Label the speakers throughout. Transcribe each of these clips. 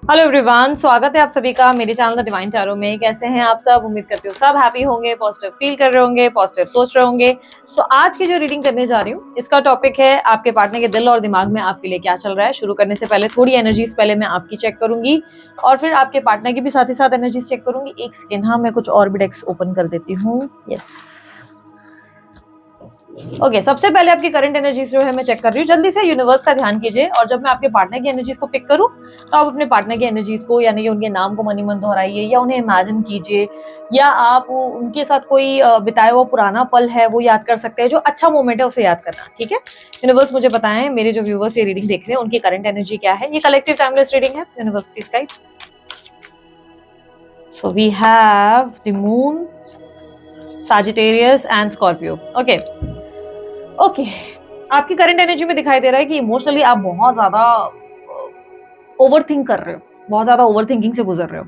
Speaker 1: Hello everyone, स्वागत है आप सभी का मेरे चैनल द डिवाइन टैरो में। कैसे हैं आप सब? उम्मीद करती हूँ सब हैप्पी होंगे, पॉजिटिव फील कर रहे होंगे, पॉजिटिव सोच रहे होंगे। तो आज की जो रीडिंग करने जा रही हूँ, इसका टॉपिक है आपके पार्टनर के दिल और दिमाग में आपके लिए क्या चल रहा है। शुरू करने से पहले थोड़ी एनर्जीज पहले मैं आपकी चेक करूंगी और फिर आपके पार्टनर की भी साथ ही साथ एनर्जीज चेक करूंगी। एक सेकेंड, हाँ मैं कुछ और भी डेक्स ओपन कर देती हूँ। यस, ओके, सबसे पहले आपकी करंट एनर्जीज जो है मैं चेक कर रही हूँ। जल्दी से यूनिवर्स का ध्यान कीजिए और जब मैं आपके पार्टनर की एनर्जीज को पिक करूँ तो आप अपने पार्टनर की एनर्जीज को, यानी कि उनके नाम को मनी मन दोहराइए या उन्हें इमेजिन कीजिए, या आप उनके साथ कोई बिताया हुआ पुराना पल है वो याद कर सकते हैं। जो अच्छा मोमेंट है उसे याद करना, ठीक है। यूनिवर्स मुझे बताएं, मेरे जो व्यूवर्स ये रीडिंग देख रहे हैं उनकी करंट एनर्जी क्या है। ये कलेक्टिव टाइमलेस रीडिंग है। Universe please guide. So we have the moon, Sagittarius and Scorpio. Okay okay, आपकी करंट एनर्जी में दिखाई दे रहा है कि इमोशनली आप बहुत ज्यादा ओवर थिंक कर रहे हो, बहुत ज्यादा ओवर थिंकिंग से गुजर रहे हो।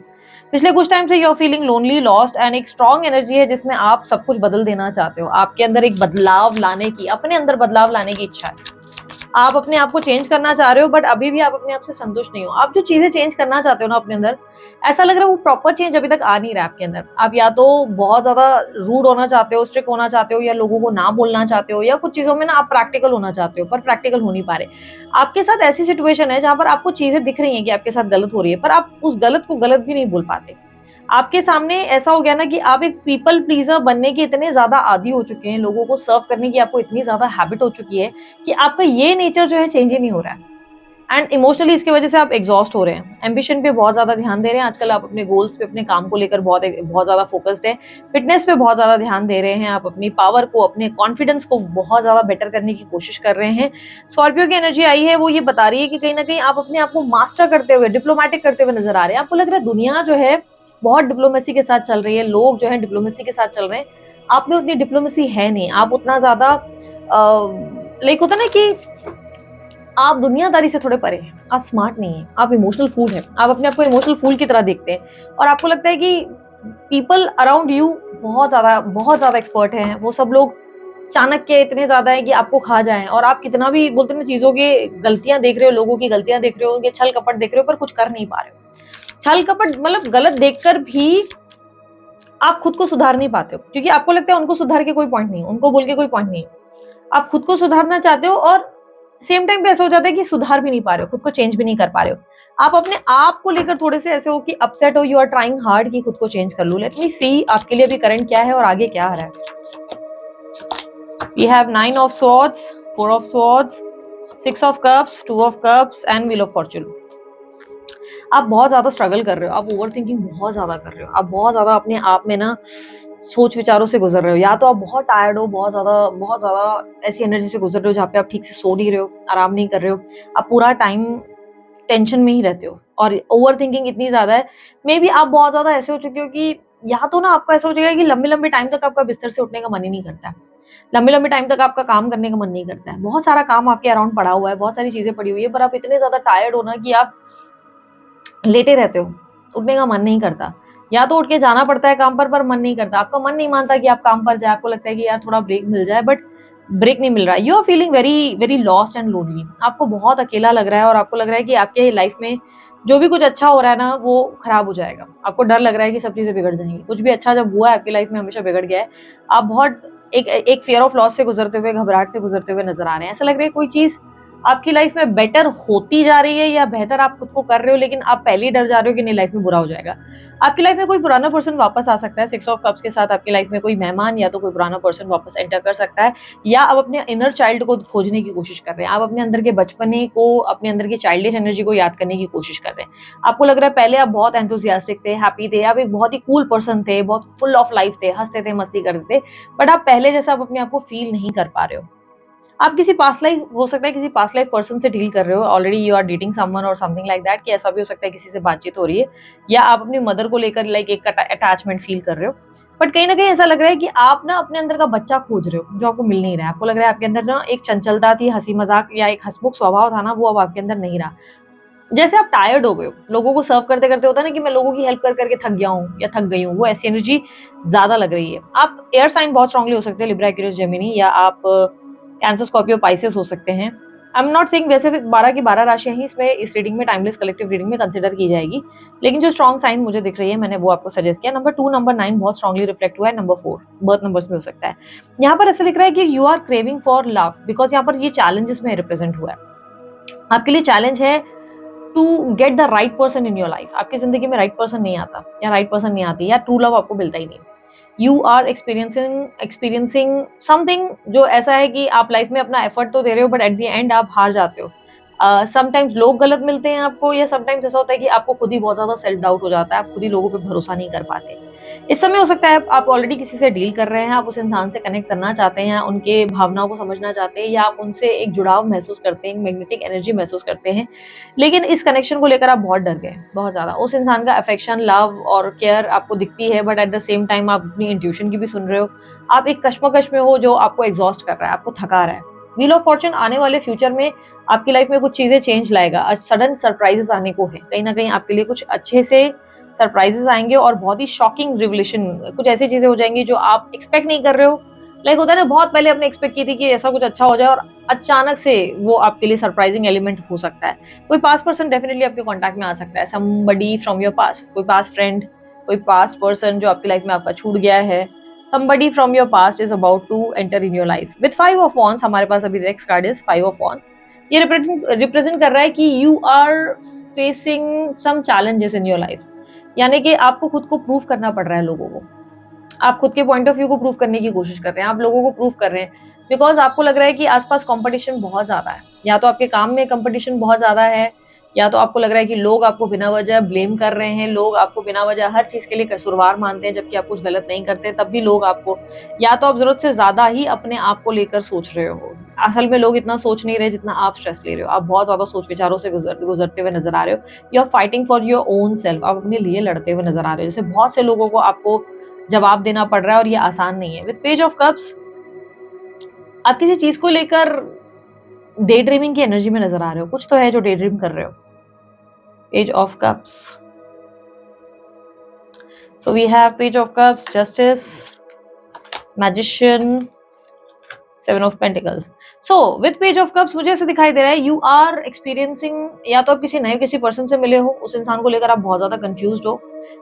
Speaker 1: पिछले कुछ टाइम से you are feeling lonely, lost and एक स्ट्रॉन्ग एनर्जी है जिसमें आप सब कुछ बदल देना चाहते हो। आपके अंदर एक बदलाव लाने की, अपने अंदर बदलाव लाने की इच्छा है। आप अपने आप को चेंज करना चाह रहे हो, बट अभी भी आप अपने आप से संतुष्ट नहीं हो। आप जो चीजें चेंज करना चाहते हो ना अपने अंदर, ऐसा लग रहा है वो प्रॉपर चेंज अभी तक आ नहीं रहा है आपके अंदर। आप या तो बहुत ज्यादा रूड होना चाहते हो, स्ट्रिक्ट होना चाहते हो, या लोगों को ना बोलना चाहते हो, या कुछ चीजों में ना आप प्रैक्टिकल होना चाहते हो पर प्रैक्टिकल हो नहीं पा रहे। आपके साथ ऐसी सिचुएशन है जहां पर आपको चीजें दिख रही हैं कि आपके साथ गलत हो रही है, पर आप उस गलत को गलत भी नहीं बोल पाते। आपके सामने ऐसा हो गया ना कि आप एक पीपल प्लीजर बनने के इतने ज्यादा आदी हो चुके हैं, लोगों को सर्व करने की आपको इतनी ज्यादा हैबिट हो चुकी है कि आपका ये नेचर जो है चेंज ही नहीं हो रहा है। एंड इमोशनली इसकी वजह से आप एग्जॉस्ट हो रहे हैं। एम्बिशन पे बहुत ज्यादा ध्यान दे रहे हैं आजकल। आप अपने गोल्स पे, अपने काम को लेकर बहुत बहुत ज्यादा फोकस्ड है। फिटनेस पे बहुत ज्यादा ध्यान दे रहे हैं। आप अपनी पावर को, अपने कॉन्फिडेंस को बहुत ज्यादा बेटर करने की कोशिश कर रहे हैं। स्कॉर्पियो की एनर्जी आई है, वो ये बता रही है कि कहीं ना कहीं आप अपने आप को मास्टर करते हुए, डिप्लोमेटिक करते हुए नजर आ रहे हैं। आपको लग रहा है दुनिया जो है बहुत डिप्लोमेसी के साथ चल रही है, लोग जो है डिप्लोमेसी के साथ चल रहे हैं। आप में उतनी डिप्लोमेसी है नहीं। आप उतना ज्यादा लाइक होता ना कि आप दुनियादारी से थोड़े परे हैं। आप स्मार्ट नहीं हैं, आप इमोशनल फूल हैं। आप अपने आप को इमोशनल फूल की तरह देखते हैं और आपको लगता है कि पीपल अराउंड यू बहुत ज्यादा एक्सपर्ट हैं। वो सब लोग चाणक्य इतने ज्यादा है कि आपको खा जाएं, और आप कितना भी बोलते हैं चीजों के गलतियां देख रहे हो, लोगों की गलतियां देख रहे हो, उनके छल कपट देख रहे हो, पर कुछ कर नहीं पा रहे हो। छल कपट मतलब गलत देखकर भी आप खुद को सुधार नहीं पाते हो, क्योंकि आपको लगता है उनको सुधार के कोई पॉइंट नहीं, उनको बोल के कोई पॉइंट नहीं। आप खुद को सुधारना चाहते हो और सेम टाइम पे ऐसा हो जाता है कि सुधार भी नहीं पा रहे हो, खुद को चेंज भी नहीं कर पा रहे हो। आप अपने आप को लेकर थोड़े से ऐसे हो कि अपसेट हो, यू आर ट्राइंग हार्ड कि खुद को चेंज कर लूं। लेट मी सी आपके लिए अभी करंट क्या है और आगे क्या आ रहा है। We have 9 of swords, 4 of swords, 6 of cups, 2 of cups and wheel of fortune. आप बहुत ज्यादा स्ट्रगल कर रहे हो, आप ओवर थिंकिंग बहुत ज्यादा कर रहे हो, आप बहुत ज्यादा अपने आप में ना सोच विचारों से गुजर रहे हो। या तो आप बहुत टायर्ड हो, बहुत ज्यादा ऐसी एनर्जी से गुजर रहे हो जहाँ पे आप ठीक से सो नहीं रहे हो, आराम नहीं कर रहे हो। आप पूरा टाइम टेंशन में ही रहते हो और ओवर थिंकिंग इतनी ज्यादा है। मे बी आप बहुत ज्यादा ऐसे हो चुके हो कि या तो ना आपको ऐसा हो जाएगा कि लंबे लंबे टाइम तक आपका बिस्तर से उठने का मन ही नहीं करता है, लंबे लंबे टाइम तक आपका काम करने का मन नहीं करता है। बहुत सारा काम आपके अराउंड पड़ा हुआ है, बहुत सारी चीजें पड़ी हुई है, पर आप इतने ज्यादा टायर्ड हो ना कि आप लेटे रहते हो, उठने का मन नहीं करता। या तो उठ के जाना पड़ता है काम पर मन नहीं करता। आपका मन नहीं मानता कि आप काम पर जाए, आपको लगता है कि यार थोड़ा ब्रेक मिल जाए, बट ब्रेक नहीं मिल रहा। You are feeling very very lost and lonely. आपको बहुत अकेला लग रहा है और आपको लग रहा है कि आपके लाइफ में जो भी कुछ अच्छा हो रहा है ना वो खराब हो जाएगा। आपको डर लग रहा है कि सब चीजें बिगड़ जाएंगी। कुछ भी अच्छा जब हुआ है आपकी लाइफ में हमेशा बिगड़ गया है। आप बहुत एक फियर ऑफ लॉस से गुजरते हुए, घबराहट से गुजरते हुए नजर आ रहे हैं। ऐसा लग रहा है कोई चीज आपकी लाइफ में बेटर होती जा रही है या बेहतर आप खुद को कर रहे हो, लेकिन आप पहले ही डर जा रहे हो कि नहीं लाइफ में बुरा हो जाएगा। आपकी लाइफ में कोई पुराना पर्सन वापस आ सकता है। 6 ऑफ कप्स के साथ आपकी लाइफ में कोई मेहमान या तो कोई पुराना पर्सन वापस एंटर कर सकता है, या आप अपने इनर चाइल्ड को खोजने की कोशिश कर रहे हैं। आप अपने अंदर के बचपने को, अपने अंदर की चाइल्डिश एनर्जी को याद करने की कोशिश कर रहे हैं। आपको लग रहा है पहले आप बहुत एंथुसियास्टिक थे, हैप्पी थे, आप एक बहुत ही कूल पर्सन थे, बहुत फुल ऑफ लाइफ थे, हंसते थे, मस्ती करते थे, बट आप पहले जैसा आप अपने आप को फील नहीं कर पा रहे हो। आप किसी पास्ट लाइफ, हो सकता है किसी पास्ट लाइफ पर्सन से डील कर रहे हो, already you are dating someone और समथिंग लाइक दैट, कि ऐसा भी हो सकता है किसी से बातचीत हो रही है, या आप अपनी मदर को लेकर लाइक एक अटैचमेंट फील कर रहे हो। बट कहीं ना कहीं ऐसा लग रहा है कि आप ना अपने अंदर का बच्चा खोज रहे हो जो आपको मिल नहीं रहा है। आपको लग रहा है आपके अंदर ना एक चंचलता थी, हंसी मजाक या एक हंसमुख स्वभाव था ना, वो अब आपके अंदर नहीं रहा। जैसे आप टायर्ड हो गए हो, लोगों को सर्व करते करते होता है ना कि मैं लोगों की हेल्प कर करके थक गया हूँ या थक गई हूँ, वो ऐसी एनर्जी ज्यादा लग रही है। आप एयर साइन बहुत स्ट्रांगली हो सकते हैं, लिब्रा, एक्वेरियस, जेमिनी, या आप कैंसर, स्कॉर्पियो, पाइसेस हो सकते हैं। आई एम नॉट सेइंग वैसे 12 की 12 राशियां ही इसमें इस रीडिंग में टाइमलेस कलेक्टिव रीडिंग में कंसिडर की जाएगी, लेकिन जो स्ट्रॉन्ग साइन मुझे दिख रही है मैंने वो आपको सजेस्ट किया। नंबर 2, नंबर 9 बहुत स्ट्रांगली रिफ्लेक्ट हुआ है, नंबर 4 बर्थ नंबर्स में हो सकता है। यहाँ पर ऐसा लिख रहा है कि you are craving for love, because यहाँ पर ये चैलेंजेस में रिप्रेजेंट हुआ है। आपके लिए चैलेंज है to get the right person in your life. आपकी जिंदगी में राइट पर्सन नहीं आता या राइट पर्सन नहीं आती या ट्रू लव आपको मिलता ही नहीं। यू आर एक्सपीरियंसिंग समथिंग जो ऐसा है कि आप लाइफ में अपना एफर्ट तो दे रहे हो बट एट द एंड आप हार जाते हो। समटाइम्स लोग गलत मिलते हैं आपको, या समटाइम्स ऐसा होता है कि आपको खुद ही बहुत ज्यादा सेल्फ डाउट हो जाता है, आप खुद ही लोगों पे भरोसा नहीं कर पाते। इस समय हो सकता है आप ऑलरेडी किसी से डील कर रहे हैं, आप उस इंसान से कनेक्ट करना चाहते हैं, उनके भावनाओं को समझना चाहते हैं, या आप उनसे एक जुड़ाव महसूस करते हैं, मैग्नेटिक एनर्जी महसूस करते हैं, लेकिन इस कनेक्शन को लेकर आप बहुत डर गए, बहुत ज्यादा। उस इंसान का अफेक्शन, लव और केयर आपको दिखती है, but at the same time आप अपनी इंट्यूशन की भी सुन रहे हो। आप एक कश्मकश में हो जो आपको एग्जॉस्ट कर रहा है, आपको थका रहा है। व्हील ऑफ फॉर्चून आने वाले फ्यूचर में आपकी लाइफ में कुछ चीजें चेंज लाएगा, सडन सरप्राइजेस आने को है, कहीं ना कहीं आपके लिए कुछ अच्छे से सरप्राइजेस आएंगे और बहुत ही शॉकिंग रिवलेशन, कुछ ऐसी चीजें हो जाएंगी जो आप एक्सपेक्ट नहीं कर रहे हो। लाइक होता है ना, बहुत पहले आपने एक्सपेक्ट की थी कि ऐसा कुछ अच्छा हो जाए और अचानक से वो आपके लिए सरप्राइजिंग एलिमेंट हो सकता है। कोई पास्ट पर्सन डेफिनेटली आपके कॉन्टैक्ट में आ सकता है, समबडी फ्रॉम योर पास्ट, कोई पास्ट फ्रेंड, कोई पास्ट पर्सन जो आपकी लाइफ में आपका छूट गया है। somebody from your past is about to enter in your life with 5 of wands। हमारे पास अभी next card is 5 of wands। ये रिप्रेजेंट कर रहा है कि you are facing some challenges in your life, यानी कि आपको खुद को प्रूव करना पड़ रहा है लोगों को। आप खुद के पॉइंट ऑफ व्यू को प्रूव करने की कोशिश कर रहे हैं, आप लोगों को प्रूव कर रहे हैं, बिकॉज आपको लग रहा है कि आसपास कंपटीशन बहुत ज्यादा है। या तो आपके काम में कंपटीशन बहुत ज्यादा है, या तो आपको लग रहा है कि लोग आपको बिना वजह ब्लेम कर रहे हैं, लोग आपको बिना वजह हर चीज के लिए कसूरवार मानते हैं, जबकि आप कुछ गलत नहीं करते तब भी लोग आपको, या तो आप जरूरत से ज्यादा ही अपने आप को लेकर सोच रहे हो। असल में लोग इतना सोच नहीं रहे जितना आप स्ट्रेस ले रहे हो, आप बहुत ज्यादा सोच विचारों से गुजरते हुए नजर आ रहे हो। You are fighting for your own self, आप अपने लिए लड़ते हुए नजर आ रहे हो। जैसे बहुत से लोगों को आपको जवाब देना पड़ रहा है और ये आसान नहीं है। विद पेज ऑफ कप्स आप किसी चीज को लेकर डे ड्रीमिंग की एनर्जी में नजर आ रहे हो, कुछ तो है जो डे ड्रीम कर रहे हो। Page of Cups. So we have Page of Cups, Justice, Magician, 7 of Pentacles. So with Page of Cups मुझे ऐसे दिखाई दे रहा है you are experiencing, या तो आप किसी पर्सन से मिले हो, उस इंसान को लेकर आप बहुत ज्यादा कंफ्यूज हो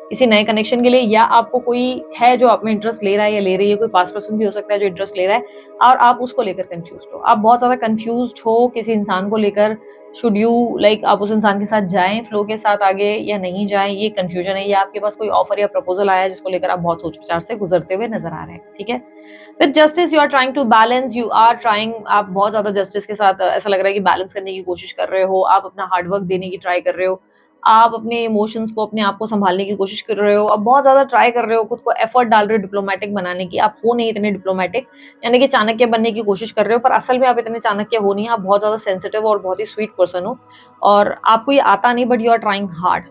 Speaker 1: किसी नए कनेक्शन के लिए, या आपको कोई है जो आप में इंटरेस्ट ले रहा है या ले रही है, कोई पास पर्सन भी हो सकता है जो इंटरेस्ट ले रहा है और आप उसको लेकर कंफ्यूज हो। आप बहुत ज्यादा कंफ्यूज हो किसी इंसान को लेकर, शुड यू लाइक आप उस इंसान के साथ जाएं फ्लो के साथ आगे या नहीं जाएं, ये कंफ्यूजन है। या आपके पास कोई ऑफर या प्रपोजल आया जिसको लेकर आप बहुत सोच विचार से गुजरते हुए नजर आ रहे हैं, ठीक है। With justice you are trying to balance, you are trying, आप बहुत ज्यादा जस्टिस के साथ ऐसा लग रहा है कि बैलेंस करने की कोशिश कर रहे हो, आप अपना हार्डवर्क देने की ट्राई कर रहे हो, आप अपने इमोशंस को, अपने आप को संभालने की कोशिश कर रहे हो, आप बहुत ज्यादा ट्राई कर रहे हो, खुद को एफर्ट डाल रहे हो डिप्लोमेटिक बनाने की। आप हो नहीं इतने डिप्लोमेटिक, यानी कि चाणक्य बनने की कोशिश कर रहे हो, पर असल में आप इतने चाणक्य हो नहीं, आप बहुत ज्यादा सेंसिटिव और बहुत ही स्वीट पर्सन हो और आपको ये आता नहीं, but you are trying hard.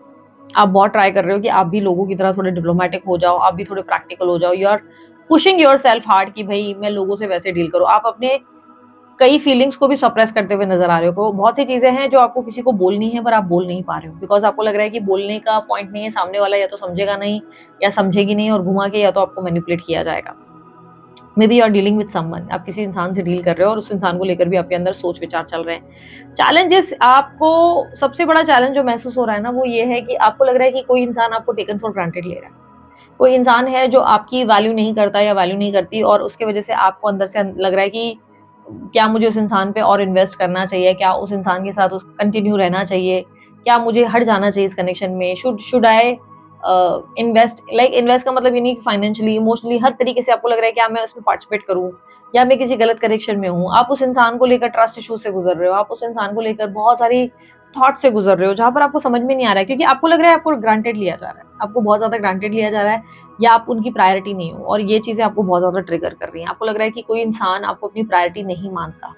Speaker 1: आप बहुत ट्राई कर रहे हो कि आप भी लोगों की तरह थोड़े डिप्लोमेटिक हो जाओ, आप भी थोड़े प्रैक्टिकल हो जाओ। You are pushing your self hard कि भाई मैं लोगों से वैसे डील करूँ। आप अपने कई फीलिंग्स को भी सप्रेस करते हुए नजर आ रहे हो। बहुत सी चीजें हैं जो आपको किसी को बोलनी है पर आप बोल नहीं पा रहे हो, बिकॉज आपको लग रहा है कि बोलने का पॉइंट नहीं है, सामने वाला या तो समझेगा नहीं या समझेगी नहीं और घुमा के या तो आपको मैनिपुलेट किया जाएगा। Maybe you are dealing with someone, आप किसी इंसान से डील कर रहे हो और उस इंसान को लेकर भी आपके अंदर सोच विचार चल रहे हैं। चैलेंजेस, आपको सबसे बड़ा चैलेंज जो महसूस हो रहा है ना वो ये है कि आपको लग रहा है कि कोई इंसान आपको टेकन फॉर ग्रांटेड ले रहा है। कोई इंसान है जो आपकी वैल्यू नहीं करता या वैल्यू नहीं करती और उसके वजह से आपको अंदर से लग रहा है कि क्या मुझे उस इंसान पे और इन्वेस्ट करना चाहिए, क्या उस इंसान के साथ कंटिन्यू रहना चाहिए, क्या मुझे हट जाना चाहिए इस कनेक्शन में, should I invest. Like invest का मतलब ये नहीं कि फाइनेंशियली, इमोशनली, हर तरीके से आपको लग रहा है क्या मैं उसमें पार्टिसिपेट करूं या मैं किसी गलत कनेक्शन में हूं। आप उस इंसान को लेकर ट्रस्ट इशू से गुजर रहे हो, आप उस इंसान को लेकर बहुत सारी थॉट से गुजर रहे हो जहां पर आपको समझ में नहीं आ रहा है, क्योंकि आपको लग रहा है आपको ग्रांटेड लिया जा रहा है, आपको बहुत ज्यादा ग्रांटेड लिया जा रहा है या आप उनकी प्रायोरिटी नहीं हो, और ये चीजें आपको बहुत ज्यादा ट्रिगर कर रही हैं। आपको लग रहा है कि कोई इंसान आपको अपनी प्रायोरिटी नहीं मानता।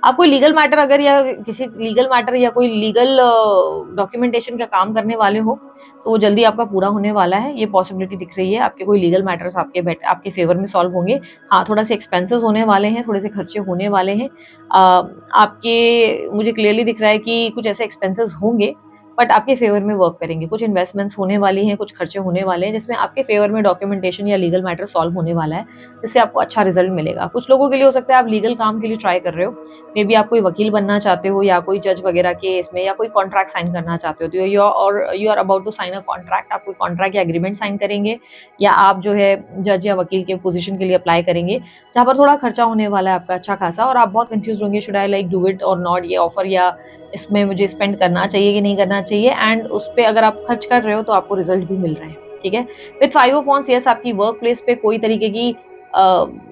Speaker 1: आप कोई लीगल मैटर अगर या किसी लीगल मैटर या कोई लीगल डॉक्यूमेंटेशन का काम करने वाले हो तो वो जल्दी आपका पूरा होने वाला है, ये पॉसिबिलिटी दिख रही है। आपके कोई लीगल मैटर्स आपके फेवर में सॉल्व होंगे। हाँ, थोड़ा से एक्सपेंसेस होने वाले हैं, थोड़े से खर्चे होने वाले हैं आपके। मुझे क्लियरली दिख रहा है कि कुछ ऐसे एक्सपेंसेस होंगे बट आपके फेवर में वर्क करेंगे। कुछ इन्वेस्टमेंट्स होने वाली हैं, कुछ खर्चे होने वाले हैं जिसमें आपके फेवर में डॉक्यूमेंटेशन या लीगल मैटर सॉल्व होने वाला है, जिससे आपको अच्छा रिजल्ट मिलेगा। कुछ लोगों के लिए हो सकता है आप लीगल काम के लिए ट्राई कर रहे हो, मे बी आप कोई वकील बनना चाहते हो या कोई जज वगैरह के इसमें, या कोई कॉन्ट्रैक्ट साइन करना चाहते हो, तो you are about to sign a contract. आप कोई कॉन्ट्रैक्ट या एग्रीमेंट साइन करेंगे, या आप जो है जज या वकील के पोजीशन के लिए अप्लाई करेंगे, जहाँ पर थोड़ा खर्चा होने वाला है आपका अच्छा खासा, और आप बहुत कंफ्यूज होंगे, should I like do it और नॉट, ये ऑफर या इसमें मुझे स्पेंड करना चाहिए कि नहीं करना चाहिए। एंड उस पर अगर आप खर्च कर रहे हो तो आपको रिजल्ट भी मिल रहे हैं, ठीक है। विद 5 ऑफ वांड्स, यस, आपकी वर्क प्लेस पे कोई तरीके की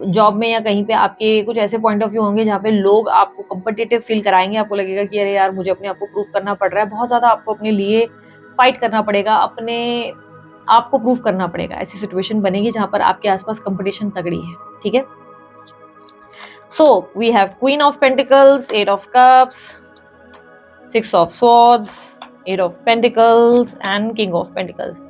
Speaker 1: जॉब में या कहीं पे आपके कुछ ऐसे पॉइंट ऑफ व्यू होंगे जहाँ पे लोग आपको कम्पिटिटिव फील कराएंगे, आपको लगेगा कि अरे यार मुझे अपने आप को प्रूव करना पड़ रहा है, बहुत ज्यादा आपको अपने लिए फाइट करना पड़ेगा, अपने आपको प्रूव करना पड़ेगा। ऐसी सिचुएशन बनेगी जहां पर आपके आसपास कंपटीशन तगड़ी है, ठीक है। So we have queen of pentacles, 8 of cups, 6 of swords, 8 of pentacles and king of pentacles.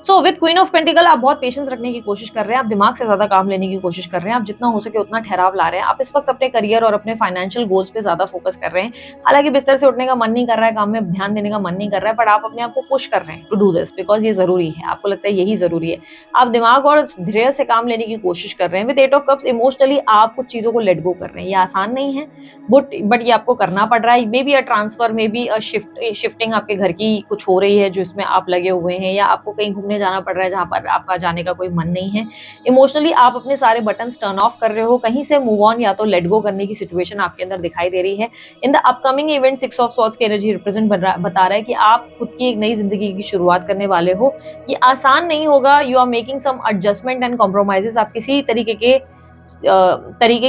Speaker 1: So with queen of pentacle आप बहुत पेशेंस रखने की कोशिश कर रहे हैं, आप दिमाग से ज्यादा काम लेने की कोशिश कर रहे हैं, आप जितना हो सके उतना ठहराव ला रहे हैं। आप इस वक्त अपने करियर और अपने फाइनेंशियल गोल्स पे ज्यादा फोकस कर रहे हैं। हालांकि बिस्तर से उठने का मन नहीं कर रहा है, काम में ध्यान देने का मन नहीं कर रहा है, बट आप अपने आप को पुश कर रहे हैं टू डू दिस बिकॉज ये जरूरी है, आपको लगता है यही जरूरी है। आप दिमाग और धैर्य से काम लेने की कोशिश कर रहे हैं। विद 8 ऑफ कप्स इमोशनली आप कुछ चीजों को लेट गो कर रहे हैं। ये आसान नहीं है, बट ये आपको करना पड़ रहा है। May be a transfer, may be a shifting आपके घर की कुछ हो रही है जो इसमें आप लगे हुए हैं, या आपको कहीं घूमने जाना पड़ रहा है जहां पर आपका जाने का कोई मन नहीं है। इमोशनली आप अपने सारे बटन्स टर्न ऑफ कर रहे हो, कहीं से मूव ऑन या तो लेट गो करने की सिचुएशन आपके अंदर दिखाई दे रही है। In the upcoming event 6 of swords की एनर्जी रिप्रेजेंट बता रहा है कि आप खुद की एक नई जिंदगी की शुरुआत करने वाले हो। ये आसान नहीं होगा, you are making some adjustment and compromises. आप किसी तरीके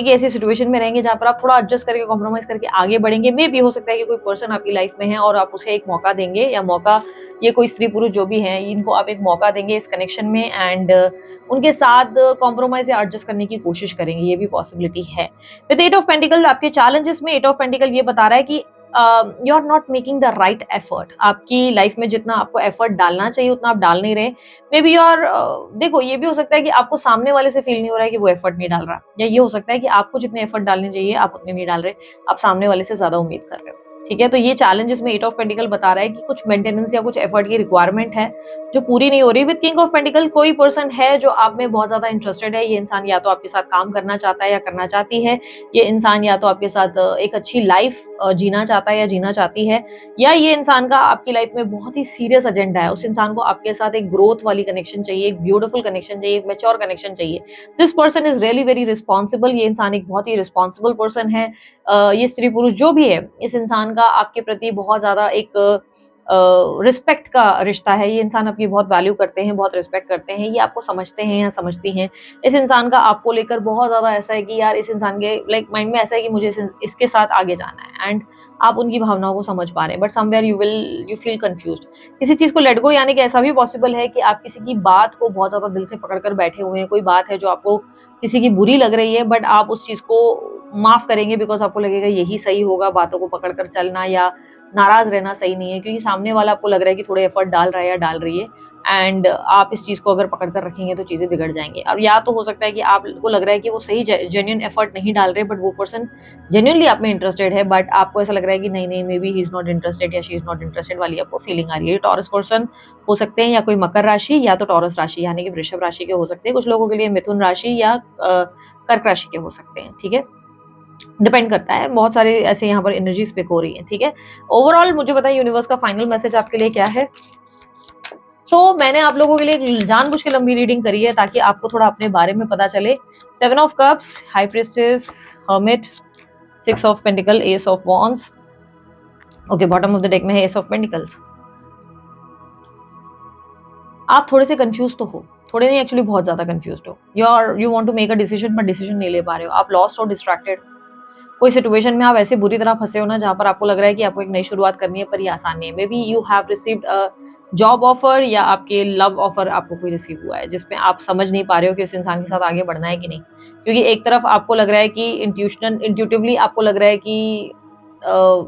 Speaker 1: की ऐसी सिचुएशन में रहेंगे जहां पर आप थोड़ा एडजस्ट करके कॉम्प्रोमाइज करके आगे बढ़ेंगे। मे भी हो सकता है कि कोई पर्सन आपकी लाइफ में है और आप उसे एक मौका देंगे, या मौका, ये कोई स्त्री पुरुष जो भी हैं, इनको आप एक मौका देंगे इस कनेक्शन में, एंड उनके साथ कॉम्प्रोमाइज या एडजस्ट करने की कोशिश करेंगे, ये भी पॉसिबिलिटी है। विद 8 ऑफ पेंटिकल आपके चैलेंजेस में 8 ऑफ पेंटिकल ये बता रहा है कि you are not making the right effort. आपकी लाइफ में जितना आपको एफर्ट डालना चाहिए उतना आप डाल नहीं रहे। मे बी योर देखो, ये भी हो सकता है कि आपको सामने वाले से फील नहीं हो रहा है कि वो एफर्ट नहीं डाल रहा, या ये हो सकता है कि आपको जितने एफर्ट डालने चाहिए आप उतने नहीं डाल रहे, आप सामने वाले से ज्यादा उम्मीद कर रहे हो, ठीक है। तो ये चैलेंजेस में 8 ऑफ पेंटिकल बता रहा है कि कुछ मेंटेनेंस या कुछ एफर्ट की रिक्वायरमेंट है जो पूरी नहीं हो रही। विद किंग ऑफ पेंटिकल कोई पर्सन है जो आप में बहुत ज्यादा इंटरेस्टेड है। ये इंसान या तो आपके साथ काम करना चाहता है या करना चाहती है, ये इंसान या तो आपके साथ एक अच्छी लाइफ जीना चाहता है या जीना चाहती है, या ये इंसान का आपकी लाइफ में बहुत ही सीरियस एजेंडा है। उस इंसान को आपके साथ एक ग्रोथ वाली कनेक्शन चाहिए, एक ब्यूटीफुल कनेक्शन चाहिए, एक मैच्योर कनेक्शन चाहिए। This person is really very responsible. ये इंसान एक बहुत ही रिस्पॉन्सिबल पर्सन है। ये स्त्री पुरुष जो भी है, इस इंसान का आपके प्रति बहुत ज्यादा एक रिस्पेक्ट का रिश्ता है। ये इंसान आपकी बहुत वैल्यू करते हैं, बहुत रिस्पेक्ट करते हैं, ये आपको समझते हैं या समझती हैं। इस इंसान का आपको लेकर बहुत ज्यादा ऐसा है कि यार इस इंसान के लाइक माइंड में ऐसा है कि मुझे इसके साथ आगे जाना है, एंड आप उनकी भावनाओं को समझ पा रहे हैं, but somewhere you feel confused. किसी चीज को लेट गो, यानी कि ऐसा भी पॉसिबल है कि आप किसी की बात को बहुत ज्यादा दिल से पकड़कर बैठे हुए हैं। कोई बात है जो आपको किसी की बुरी लग रही है, बट आप उस चीज को माफ करेंगे बिकॉज आपको लगेगा यही सही होगा। बातों को पकड़कर चलना या नाराज रहना सही नहीं है, क्योंकि सामने वाला आपको लग रहा है कि थोड़े एफर्ट डाल रहा है या डाल रही है, एंड आप इस चीज को अगर पकड़ कर रखेंगे तो चीजें बिगड़ जाएंगी। अब या तो हो सकता है कि आपको लग रहा है कि वो सही जेन्युइन एफर्ट नहीं डाल रहे, बट वो पर्सन जेन्युइनली आप में इंटरेस्टेड है, बट आपको ऐसा लग रहा है कि नहीं नहीं, may be he is not interested या शी इज नॉट इंटरेस्टेड वाली आपको फीलिंग आ रही है। टॉरस पर्सन हो सकते हैं, या कोई मकर राशि या तो टॉरस राशि यानी कि वृषभ राशि के हो सकते हैं। कुछ लोगों के लिए मिथुन राशि या कर्क राशि के हो सकते हैं, ठीक है, डिपेंड करता है। बहुत सारे ऐसे यहाँ पर एनर्जीज पिक हो रही हैं, ठीक है। ओवरऑल मुझे बताएं यूनिवर्स का फाइनल मैसेज आपके लिए क्या है। मैंने आप लोगों के लिए जानबूझ के लंबी रीडिंग करी है ताकि आपको थोड़ा अपने बारे में पता चले। 7 of cups, high priestess, hermit, 6 of pentacle, S of wands. Okay, bottom of the deck में है एस ऑफ पेंटिकल्स। आप थोड़े से कंफ्यूज तो हो, थोड़े नहीं, एक्चुअली बहुत ज्यादा कंफ्यूज हो। You want to make a decision but decision नहीं ले पा रहे हो। आप लॉस्ट हो, डिस्ट्रैक्टेड। कोई सिचुएशन में आप ऐसे बुरी तरह फंसे हो ना, जहां पर आपको लग रहा है कि आपको एक नई शुरुआत करनी है, पर ये आसान नहीं है। Maybe you have received a job offer, या आपके लव ऑफर आपको कोई रिसीव हुआ है जिसमें आप समझ नहीं पा रहे हो कि उस इंसान के साथ आगे बढ़ना है कि नहीं। क्योंकि एक तरफ आपको लग रहा है कि इंट्यूटिवली आपको लग रहा है कि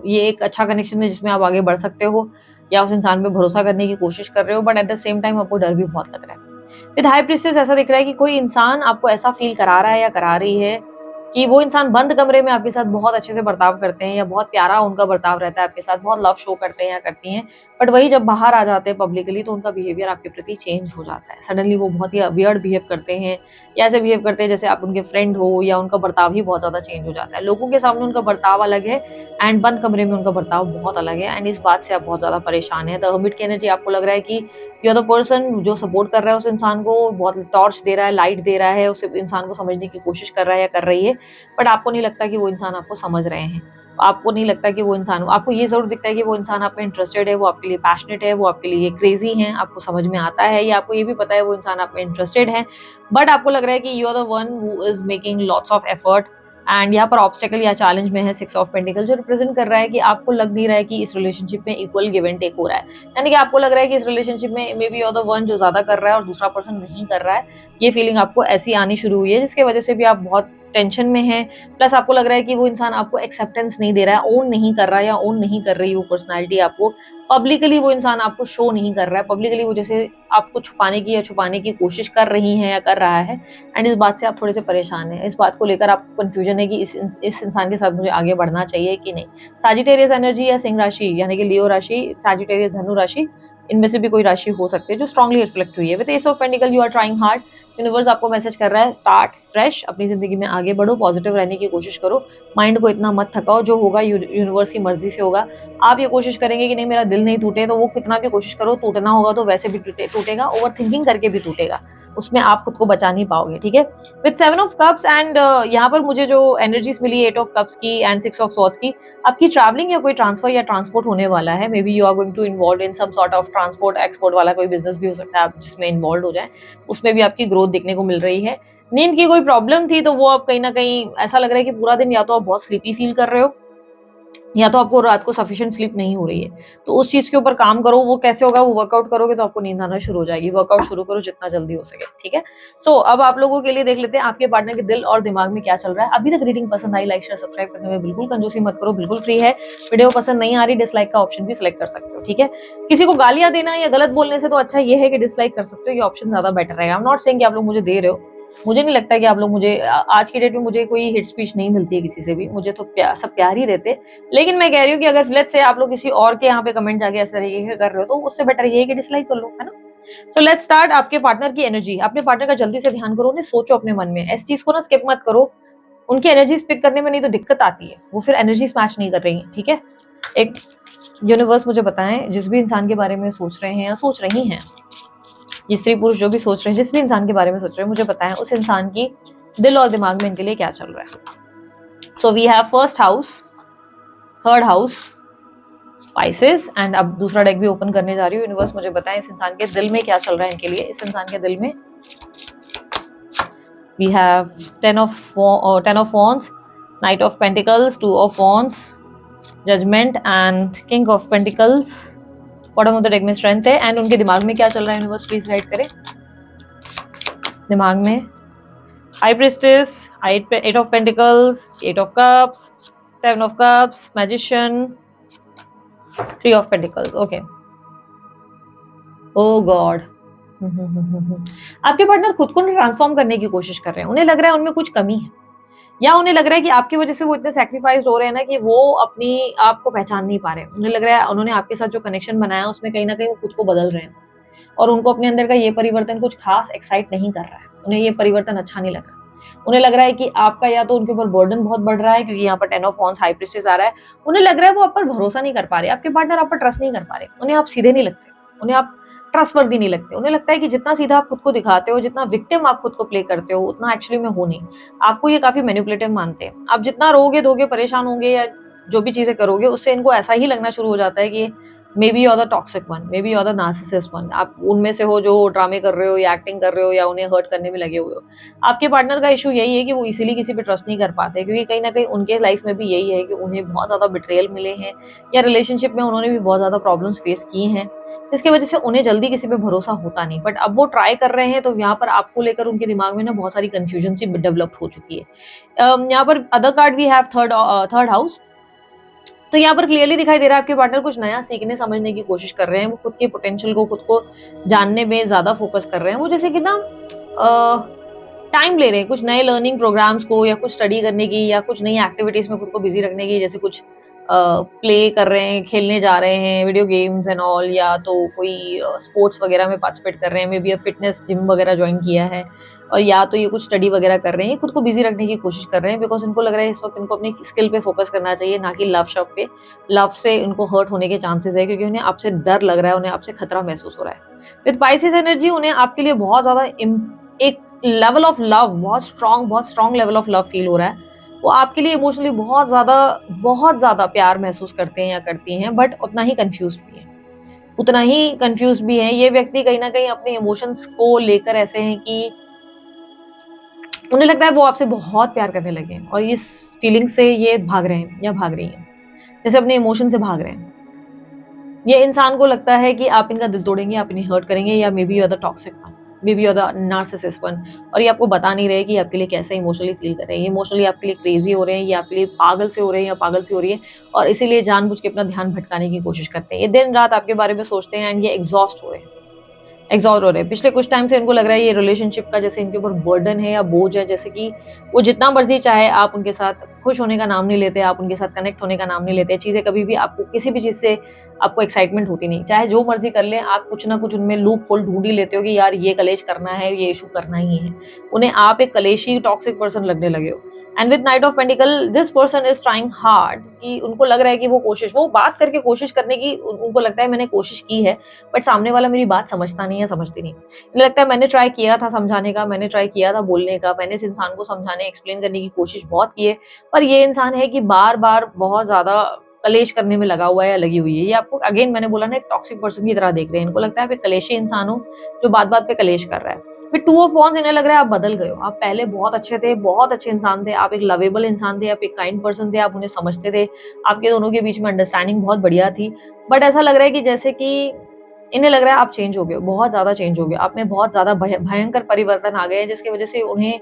Speaker 1: ये एक अच्छा कनेक्शन है जिसमें आप आगे बढ़ सकते हो, या उस इंसान पे भरोसा करने की कोशिश कर रहे हो, but at the same time आपको डर भी बहुत लग रहा है। विद हाई प्रीस्टेस ऐसा दिख रहा है कि कोई इंसान आपको ऐसा फील करा रहा है या करा रही है कि वो इंसान बंद कमरे में आपके साथ बहुत अच्छे से बर्ताव करते हैं या बहुत प्यारा उनका बर्ताव रहता है आपके साथ, बहुत लव शो करते हैं या करती हैं, बट वही जब बाहर आ जाते हैं पब्लिकली तो उनका बिहेवियर आपके प्रति चेंज हो जाता है। सडनली वो बहुत ही वियर्ड बिहेव करते हैं या ऐसे बिहेव करते हैं जैसे आप उनके फ्रेंड हो, या उनका बर्ताव ही बहुत ज़्यादा चेंज हो जाता है। लोगों के सामने उनका बर्ताव अलग है एंड बंद कमरे में उनका बर्ताव बहुत अलग है, एंड इस बात से आप बहुत ज़्यादा परेशान हैं। द हर्मिट की एनर्जी आपको लग रहा है कि यू आर द पर्सन जो सपोर्ट कर रहा है उस इंसान को, बहुत टॉर्च दे रहा है, लाइट दे रहा है, उस इंसान को समझने की कोशिश कर रहा है या कर रही है, बट आपको नहीं लगता कि वो इंसान आपको समझ रहे हैं। आपको नहीं लगता कि वो इंसान, आपको ये ज़रूर दिखता है कि वो इंसान आप में इंटरेस्टेड है, वो आपके लिए पैशनेट है, वो आपके लिए क्रेज़ी हैं, आपको समझ में आता है, या आपको ये भी पता है वो इंसान आप में इंटरेस्टेड है, बट आपको लग रहा है कि you are the one who is making lots of effort, and यहाँ पर ऑब्स्टेकल या चैलेंज में है 6 ऑफ पेंटिकल, जो रिप्रेजेंट कर रहा है कि आपको लग नहीं रहा है कि इस रिलेशनशिप में इक्वल गिव एंड टेक हो रहा है। यानी कि आपको लग रहा है कि इस रिलेशनशिप में maybe you are the one जो ज़्यादा कर रहा है और दूसरा पर्सन नहीं कर रहा है। ये फीलिंग आपको ऐसी आनी शुरू हुई है जिसकी वजह से भी आप बहुत टेंशन में हैं। प्लस आपको लग रहा है कि वो इंसान आपको एक्सेप्टेंस नहीं दे रहा है, ओन नहीं कर रहा है या ओन नहीं कर रही वो पर्सनैलिटी आपको। पब्लिकली वो इंसान आपको शो नहीं कर रहा है, पब्लिकली वो जैसे आपको छुपाने की कोशिश कर रही हैं या कर रहा है, एंड इस बात से आप थोड़े से परेशान हैं। इस बात को लेकर आपको कन्फ्यूजन है कि इस इंसान के साथ मुझे आगे बढ़ना चाहिए कि नहीं। सैजिटेरियस एनर्जी या सिंह राशि यानी कि लियो राशि, सैजिटेरियस धनु राशि, इनमें से भी कोई राशि हो सकती है जो स्ट्रांगली रिफ्लेक्ट हुई है। With ace of pentacle you are trying hard. Universe आपको मैसेज कर रहा है स्टार्ट फ्रेश, अपनी जिंदगी में आगे बढ़ो, पॉजिटिव रहने की कोशिश करो, माइंड को इतना मत थकाओ, जो होगा यूनिवर्स की मर्जी से होगा। आप ये कोशिश करेंगे कि नहीं मेरा दिल नहीं टूटे, तो वो कितना भी कोशिश करो, टूटना होगा तो वैसे भी टूटेगा, ओवर थिंकिंग करके भी टूटेगा, उसमें आप खुद को बचा नहीं पाओगे, ठीक है। विद 7 ऑफ कप्स एंड यहाँ पर मुझे जो एनर्जीज मिली 8 ऑफ कप्स की एंड 6 ऑफ सॉर्ड्स की, आपकी ट्रैवलिंग या कोई ट्रांसफर या ट्रांसपोर्ट होने वाला है। Maybe you are going to involve in some sort of transport export वाला कोई बिजनेस भी हो सकता है आप जिसमें इन्वॉल्व हो जाए, उसमें भी आपकी ग्रोथ देखने को मिल रही है। नींद की कोई प्रॉब्लम थी तो वो आप कहीं ना कहीं ऐसा लग रहा है कि पूरा दिन या तो आप बहुत स्लीपी फील कर रहे हो या तो आपको रात को सफिशिएंट स्लीप नहीं हो रही है, तो उस चीज के ऊपर काम करो। वो कैसे होगा, वो वर्कआउट करोगे तो आपको नींद आना शुरू हो जाएगी। वर्कआउट शुरू करो जितना जल्दी हो सके, ठीक है। सो अब आप लोगों के लिए देख लेते हैं आपके पार्टनर के दिल और दिमाग में क्या चल रहा है। अभी तक रीडिंग पसंद आई, लाइक शेयर सब्सक्राइब करने में बिल्कुल कंजूसी मत करो, बिल्कुल फ्री है। वीडियो पसंद नहीं आ रही, डिसलाइक का ऑप्शन भी सिलेक्ट कर सकते हो, ठीक है। किसी को गालियां देना या गलत बोलने से तो अच्छा ये है कि डिसलाइक कर सकते हो, ये ऑप्शन ज्यादा बेटर रहेगा। आई एम नॉट सेइंग कि आप लोग मुझे दे रहे हो, मुझे नहीं लगता कि आप लोग मुझे आज की डेट में मुझे कोई हिट स्पीच नहीं मिलती है किसी से भी, मुझे तो सब प्यार ही देते। लेकिन मैं कह रही हूँ कि अगर लेट्स से आप लोग किसी और के यहाँ पे कमेंट जाके इस तरीके से कर रहे हो तो उससे बेटर ये है कि डिसलाइक कर लो, है ना। So let's start. आपके पार्टनर की एनर्जी, अपने पार्टनर का जल्दी से ध्यान करो, उन्हें सोचो अपने मन में, इस चीज को ना स्किप मत करो। उनकी एनर्जीज पिक करने में नहीं तो दिक्कत आती है, वो फिर एनर्जीज मैच नहीं कर रही है, ठीक है। एक यूनिवर्स मुझे बताएं, जिस भी इंसान के बारे में सोच रहे हैं या सोच रही हैं, ये स्त्री पुरुष जो भी सोच रहे हैं, जिस भी इंसान के बारे में सोच रहे हैं, मुझे बताएं उस इंसान की दिल और दिमाग में इनके लिए क्या चल रहा है। So we have first house, third house, spices, and अब दूसरा डेक भी ओपन करने जा रही हूँ। यूनिवर्स मुझे बताएं इस इंसान के दिल में क्या चल रहा है इनके लिए। इस इंसान के दिल में we have 10 of wands, knight of pentacles, 2 of wands, judgement and king of pentacles. Bottom of the deck में स्ट्रेंथ है, एंड उनके दिमाग में क्या चल रहा है यूनिवर्स प्लीज गाइड करें। दिमाग में high priestess, 8 of pentacles, 8 of cups, 7 of cups, magician, 3 of pentacles. Okay, oh God. आपके पार्टनर खुद को ट्रांसफॉर्म करने की कोशिश कर रहे हैं, उन्हें लग रहा है उनमें कुछ कमी है, या उन्हें लग रहा है कि आपकी वजह से वो इतने सैक्रिफाइस हो रहे हैं ना कि वो अपनी आप को पहचान नहीं पा रहे। उन्हें लग रहा है उन्होंने आपके साथ जो कनेक्शन बनाया उसमें कहीं ना कहीं वो खुद को बदल रहे हैं, और उनको अपने अंदर का ये परिवर्तन कुछ खास एक्साइट नहीं कर रहा है। उन्हें ये परिवर्तन अच्छा नहीं लग रहा। उन्हें लग रहा है कि आपका या तो उनके ऊपर बर्डन बहुत बढ़ रहा है, क्योंकि यहाँ पर 10 ऑफ wands, हाई प्रीस्टेस आ रहा है। उन्हें लग रहा है वो आप पर भरोसा नहीं कर पा रहे, आपके पार्टनर आप पर ट्रस्ट नहीं कर पा रहे, उन्हें आप सीधे नहीं लगते, उन्हें आप ट्रस्टवर्दी नहीं लगते। उन्हें लगता है कि जितना सीधा आप खुद को दिखाते हो, जितना विक्टिम आप खुद को प्ले करते हो, उतना एक्चुअली में हो नहीं। आपको ये काफी मैनिपुलेटिव मानते हैं। आप जितना रोगे धोगे, परेशान होंगे या जो भी चीजें करोगे, उससे इनको ऐसा ही लगना शुरू हो जाता है कि maybe you are the toxic one, maybe you are the narcissist one. आप उनमें से हो जो ड्रामे कर रहे हो या एक्टिंग कर रहे हो या उन्हें हर्ट करने में लगे हुए हो। आपके पार्टनर का इशू यही है कि वो इसीलिए किसी पे ट्रस्ट नहीं कर पाते, क्योंकि कहीं ना कहीं उनके लाइफ में भी यही है कि उन्हें बहुत ज्यादा बिट्रेयल मिले हैं, या रिलेशनशिप में उन्होंने भी बहुत ज्यादा प्रॉब्लम्स फेस की हैं, जिसकी वजह से उन्हें जल्दी किसी पे भरोसा होता नहीं। बट अब वो ट्राई कर रहे हैं, तो यहाँ पर आपको लेकर उनके दिमाग में ना बहुत सारी कंफ्यूजन सी डेवलप हो चुकी है। यहाँ पर other card we have third house. तो यहाँ पर क्लियरली दिखाई दे रहा है आपके पार्टनर कुछ नया सीखने समझने की कोशिश कर रहे हैं। वो खुद के पोटेंशियल को, खुद को जानने में ज्यादा फोकस कर रहे हैं। वो जैसे कि ना टाइम ले रहे हैं कुछ नए लर्निंग प्रोग्राम्स को, या कुछ स्टडी करने की, या कुछ नई एक्टिविटीज में खुद को बिजी रखने की, जैसे कुछ प्ले कर रहे हैं, खेलने जा रहे हैं, वीडियो गेम्स एंड ऑल, या तो कोई स्पोर्ट्स वगैरह में पार्टिसिपेट कर रहे हैं, मे बी फिटनेस जिम वगैरह ज्वाइन किया है, और या तो ये कुछ स्टडी वगैरह कर रहे हैं, खुद को बिजी रखने की कोशिश कर रहे हैं, बिकॉज इनको लग रहा है इस वक्त इनको अपनी स्किल पे फोकस करना चाहिए, ना कि लव शव पे। लव से इनको हर्ट होने के चांसेस है, क्योंकि उन्हें आपसे डर लग रहा है, उन्हें आपसे खतरा महसूस हो रहा है। विद पाइसेस एनर्जी उन्हें आपके लिए बहुत ज्यादा एक लेवल ऑफ लव, बहुत strong level of love feel हो रहा है। वो आपके लिए इमोशनली बहुत ज्यादा प्यार महसूस करते हैं या करती हैं, बट उतना ही कंफ्यूज भी है, उतना ही कंफ्यूज भी है। ये व्यक्ति कहीं ना कहीं अपने इमोशंस को लेकर ऐसे हैं कि उन्हें लगता है वो आपसे बहुत प्यार करने लगे हैं, और इस फीलिंग से ये भाग रहे हैं या भाग रही हैं, जैसे अपने इमोशन से भाग रहे हैं। ये इंसान को लगता है कि आप इनका दिल तोड़ेंगे, आप इन्हें हर्ट करेंगे, या maybe you are the toxic one, maybe you are the narcissist one, और ये आपको बता नहीं रहे कि आपके लिए कैसे इमोशनली फील कर रहे हैं। ये इमोशनली आपके लिए क्रेजी हो रहे हैं, ये आपके लिए पागल से हो रहे हैं या पागल से हो रही है, और इसीलिए जानबूझ के अपना ध्यान भटकाने की कोशिश करते हैं। ये दिन रात आपके बारे में सोचते हैं, एंड ये एग्जॉस्ट हो रहे हैं, एग्जॉस्ट हो रहे हैं। पिछले कुछ टाइम से इनको लग रहा है ये रिलेशनशिप का जैसे इनके ऊपर बर्डन है या बोझ है, जैसे कि वो जितना मर्जी चाहे आप उनके साथ खुश होने का नाम नहीं लेते, आप उनके साथ कनेक्ट होने का नाम नहीं लेते, चीजें कभी भी आपको किसी भी चीज से आपको एक्साइटमेंट होती नहीं, चाहे जो मर्जी कर ले, आप कुछ ना कुछ उनमें लूप होल ढूंढ ही लेते हो कि यार ये कलेश करना है, ये इशू करना ही है। उन्हें आप एक कलेशी टॉक्सिक पर्सन लगने लगे हो। And with night of pentacle this person is trying hard, कि उनको लग रहा है कि वो बात करके कोशिश करने की, उनको लगता है मैंने कोशिश की है, बट सामने वाला मेरी बात समझता नहीं है, समझती नहीं। मुझे लगता है मैंने ट्राई किया था समझाने का, मैंने ट्राई किया था बोलने का, मैंने इस इंसान को समझाने एक्सप्लेन करने की कोशिश बहुत की है, पर ये इंसान है कि बार बार बहुत ज्यादा कलेश करने में लगा हुआ है या लगी हुई है। ये आपको अगेन मैंने बोला ना, एक टॉक्सिक पर्सन की तरह देख रहे हैं। इनको लगता है आप एक कलेशी इंसान हो जो बात बात पे कलेश कर रहा है। फिर टू ऑफ वॉन्स, इन्हें लग रहा है आप बदल गए हो, आप पहले बहुत अच्छे थे, बहुत अच्छे इंसान थे, आप एक लवेबल इंसान थे, आप एक काइंड पर्सन थे, आप उन्हें समझते थे, आपके दोनों के बीच में अंडरस्टैंडिंग बहुत बढ़िया थी। बट ऐसा लग रहा है कि जैसे कि इन्हें लग रहा है आप चेंज हो गए हो, बहुत ज्यादा चेंज हो गए, आप में बहुत ज्यादा भयंकर परिवर्तन आ गए हैं, जिसकी वजह से उन्हें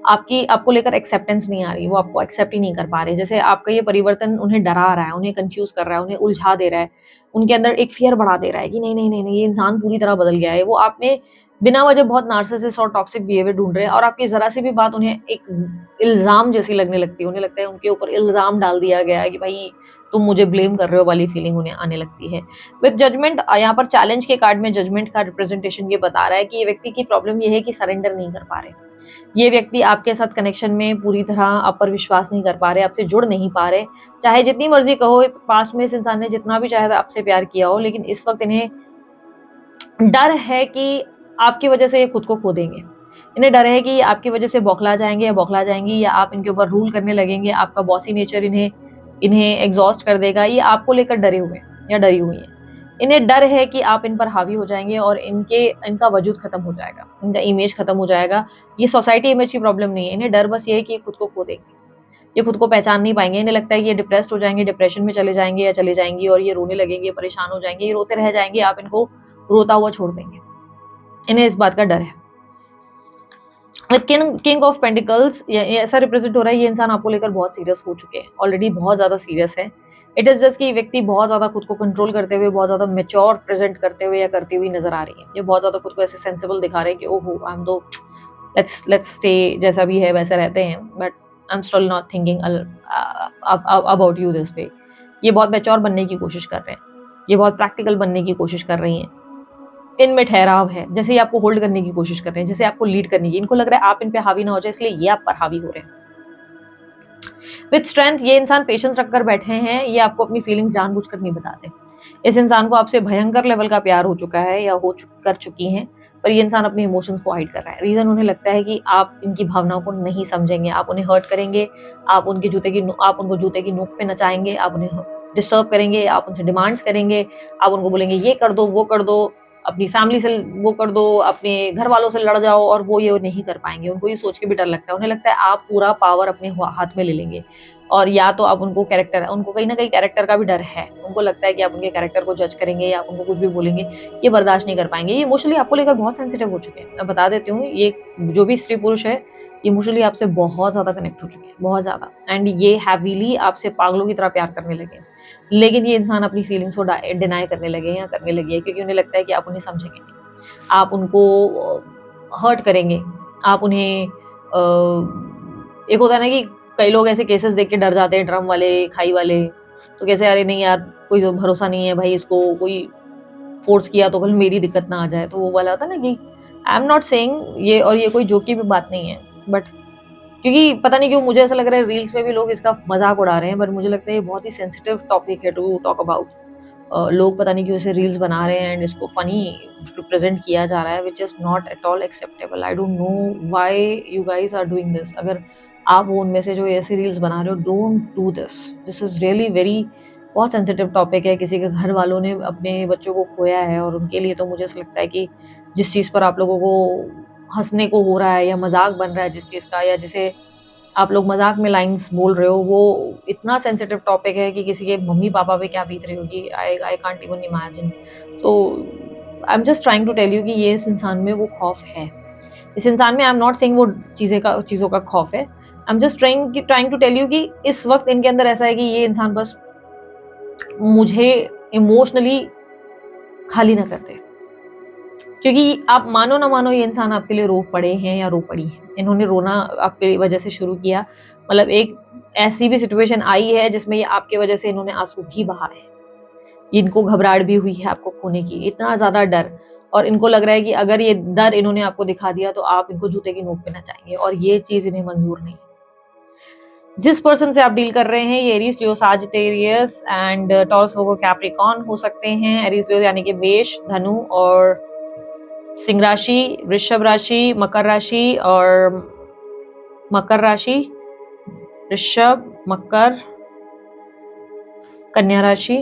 Speaker 1: आपको लेकर एक्सेप्टेंस नहीं आ रही, वो आपको एक्सेप्ट ही नहीं कर पा रहे। जैसे आपका ये परिवर्तन उन्हें डरा रहा है, उन्हें कंफ्यूज कर रहा है, उन्हें उलझा दे रहा है, उनके अंदर एक फियर बढ़ा दे रहा है कि नहीं नहीं नहीं नहीं, ये इंसान पूरी तरह बदल गया है। वो आप में बिना वजह बहुत नार्सिसिस्ट और टॉक्सिक बिहेवियर ढूंढ रहे हैं, और आपकी जरा सी भी बात उन्हें एक इल्जाम जैसी लगने लगती है। उन्हें लगता है उनके ऊपर इल्जाम डाल दिया गया है कि भाई तुम मुझे ब्लेम कर रहे हो वाली फीलिंग उन्हें आने लगती है। विद जजमेंट, यहाँ पर चैलेंज के कार्ड में जजमेंट का रिप्रेजेंटेशन ये बता रहा है कि ये व्यक्ति की प्रॉब्लम ये है कि सरेंडर नहीं कर पा रहे। ये व्यक्ति आपके साथ कनेक्शन में पूरी तरह आप पर विश्वास नहीं कर पा रहे, आपसे जुड़ नहीं पा रहे। चाहे जितनी मर्जी कहो, पास्ट में इस इंसान ने जितना भी चाहे आपसे प्यार किया हो, लेकिन इस वक्त इन्हें डर है कि आपकी वजह से ये खुद को खो देंगे। इन्हें डर है कि आपकी वजह से बौखला जाएंगे या बौखला जाएंगी, या आप इनके ऊपर रूल करने लगेंगे, आपका बॉसी नेचर इन्हें इन्हें एग्जॉस्ट कर देगा। ये आपको लेकर डरे हुए या डरी हुई हैं। इन्हें डर है कि आप इन पर हावी हो जाएंगे और इनका वजूद खत्म हो जाएगा, इनका इमेज खत्म हो जाएगा। ये सोसाइटी इमेज की प्रॉब्लम नहीं है, इन्हें डर बस ये है कि ये खुद को खो देंगे, ये खुद को पहचान नहीं पाएंगे। इन्हें लगता है कि ये डिप्रेस्ड हो जाएंगे, डिप्रेशन में चले जाएंगे या चले जाएंगी, और ये रोने लगेंगे, परेशान हो जाएंगे, ये रोते रह जाएंगे, आप इनको रोता हुआ छोड़ देंगे। इन्हें इस बात का डर है। किंग ऑफ पेंटिकल्स ऐसा रिप्रेजेंट हो रहा है, ये इंसान आपको लेकर बहुत सीरियस हो चुके हैं, ऑलरेडी बहुत ज्यादा सीरियस है। इट इज जस्ट कि व्यक्ति बहुत ज्यादा खुद को कंट्रोल करते हुए, बहुत ज्यादा मेच्योर प्रेजेंट करते हुए या करती हुई नजर आ रही है। ये बहुत ज्यादा खुद को ऐसे सेंसिबल दिखा रहे हैं कि ओहो आई एम दो लेट्स स्टे, जैसा भी है वैसे रहते हैं, but I am still not thinking about you this way. ये बहुत मेच्योर बनने की कोशिश कर रहे हैं, ये बहुत प्रैक्टिकल बनने की कोशिश कर रही हैं। इनमें ठहराव है, जैसे ये आपको होल्ड करने की कोशिश कर रहे हैं, जैसे आपको लीड करने की। इनको लग रहा है आप इन पे हावी ना हो जाए, इसलिए ये आप पर हावी हो रहे हैं। विद स्ट्रेंथ, ये इंसान पेशेंस रखकर बैठे हैं, ये आपको अपनी फीलिंग्स जानबूझकर नहीं बताते। इस इंसान को आपसे भयंकर लेवल का प्यार हो चुका है या कर चुकी हैं, पर ये इंसान अपने इमोशंस को हाइड कर रहा है। रीजन, उन्हें लगता है कि आप इनकी भावनाओं को नहीं समझेंगे, आप उन्हें हर्ट करेंगे, आप उनको जूते की नोक पे नचाएंगे, आप उन्हें डिस्टर्ब करेंगे, आप उनसे डिमांड्स करेंगे, आप उनको बोलेंगे ये कर दो वो कर दो, अपनी फैमिली से वो कर दो, अपने घर वालों से लड़ जाओ, और वो ये नहीं कर पाएंगे। उनको ये सोच के भी डर लगता है, उन्हें लगता है आप पूरा पावर अपने हाथ में ले लेंगे, और या तो आप उनको कहीं ना कहीं कैरेक्टर का भी डर है। उनको लगता है कि आप उनके कैरेक्टर को जज करेंगे या आप उनको कुछ भी बोलेंगे, ये बर्दाश्त नहीं कर पाएंगे। ये इमोशनली आपको लेकर बहुत सेंसिटिव हो चुके हैं। मैं बता देती हूँ, ये जो भी स्त्री पुरुष है, इमोशनली आपसे बहुत ज्यादा कनेक्ट हो चुके हैं, बहुत ज्यादा, एंड ये हैवीली आपसे पागलों की तरह प्यार करने लगे। लेकिन ये इंसान अपनी फीलिंग्स को डिनाई करने लगे हैं या करने लगी है, क्योंकि उन्हें लगता है कि आप उन्हें समझेंगे नहीं, आप उनको हर्ट करेंगे, आप उन्हें एक होता है ना कि कई लोग ऐसे केसेस देख के डर जाते हैं, ड्रम वाले, खाई वाले, तो कैसे अरे नहीं यार कोई तो भरोसा नहीं है भाई, इसको कोई फोर्स किया तो कल मेरी दिक्कत ना आ जाए, तो वो वाला होता है ना कि आई एम नॉट सेइंग ये, और ये कोई जोक की भी बात नहीं है, बट क्योंकि पता नहीं क्यों मुझे ऐसा लग रहा है रील्स में भी लोग इसका मजाक उड़ा रहे हैं, बट मुझे लगता है ये बहुत ही सेंसिटिव टॉपिक है टू टॉक अबाउट। लोग पता नहीं क्यों ऐसे रील्स बना रहे हैं एंड इसको फनी प्रेजेंट किया जा रहा है, which is not at all acceptable. I don't know why you guys are doing this. अगर आप वो उनमें से जो ऐसे रील्स बना रहे हो, don't do this, this is really very, बहुत सेंसिटिव टॉपिक है। किसी के घर वालों ने अपने बच्चों को खोया है और उनके लिए तो मुझे ऐसा लगता है कि जिस चीज़ पर आप लोगों को हंसने को हो रहा है या मजाक बन रहा है जिस चीज़ का, या जिसे आप लोग मजाक में लाइंस बोल रहे हो, वो इतना सेंसिटिव टॉपिक है कि किसी के मम्मी पापा पे क्या बीत रही होगी, I I can't even imagine. So I am just trying to tell you कि ये इस इंसान में वो खौफ है, इस इंसान में। आई एम नॉट सेइंग वो चीज़ों का खौफ है, I am just trying to tell you कि इस वक्त इनके अंदर ऐसा है कि ये इंसान बस मुझे इमोशनली खाली ना कर दे। क्योंकि आप मानो ना मानो, ये इंसान आपके लिए रो पड़े हैं या रो पड़ी है, इन्होंने रोना आपकी वजह से शुरू किया। मतलब एक ऐसी भी सिचुएशन आई है जिसमें ये आपके वजह से इन्होंने आंसू भी बहाए, इनको घबराहट भी हुई है आपको खोने की, इतना ज्यादा डर, और इनको लग रहा है कि अगर ये डर इन्होंने आपको दिखा दिया तो आप इनको जूते की नोक पे ना चाहेंगे, और ये चीज इन्हें मंजूर नहीं है। जिस पर्सन से आप डील कर रहे हैं ये Aries, Leo, Sagittarius and taurus, Virgo, Capricorn हो सकते हैं। एरीज, लियो यानी कि मेष, धनु और सिंह राशि, वृषभ राशि, मकर राशि और मकर राशि, ऋषभ, मकर, कन्या राशि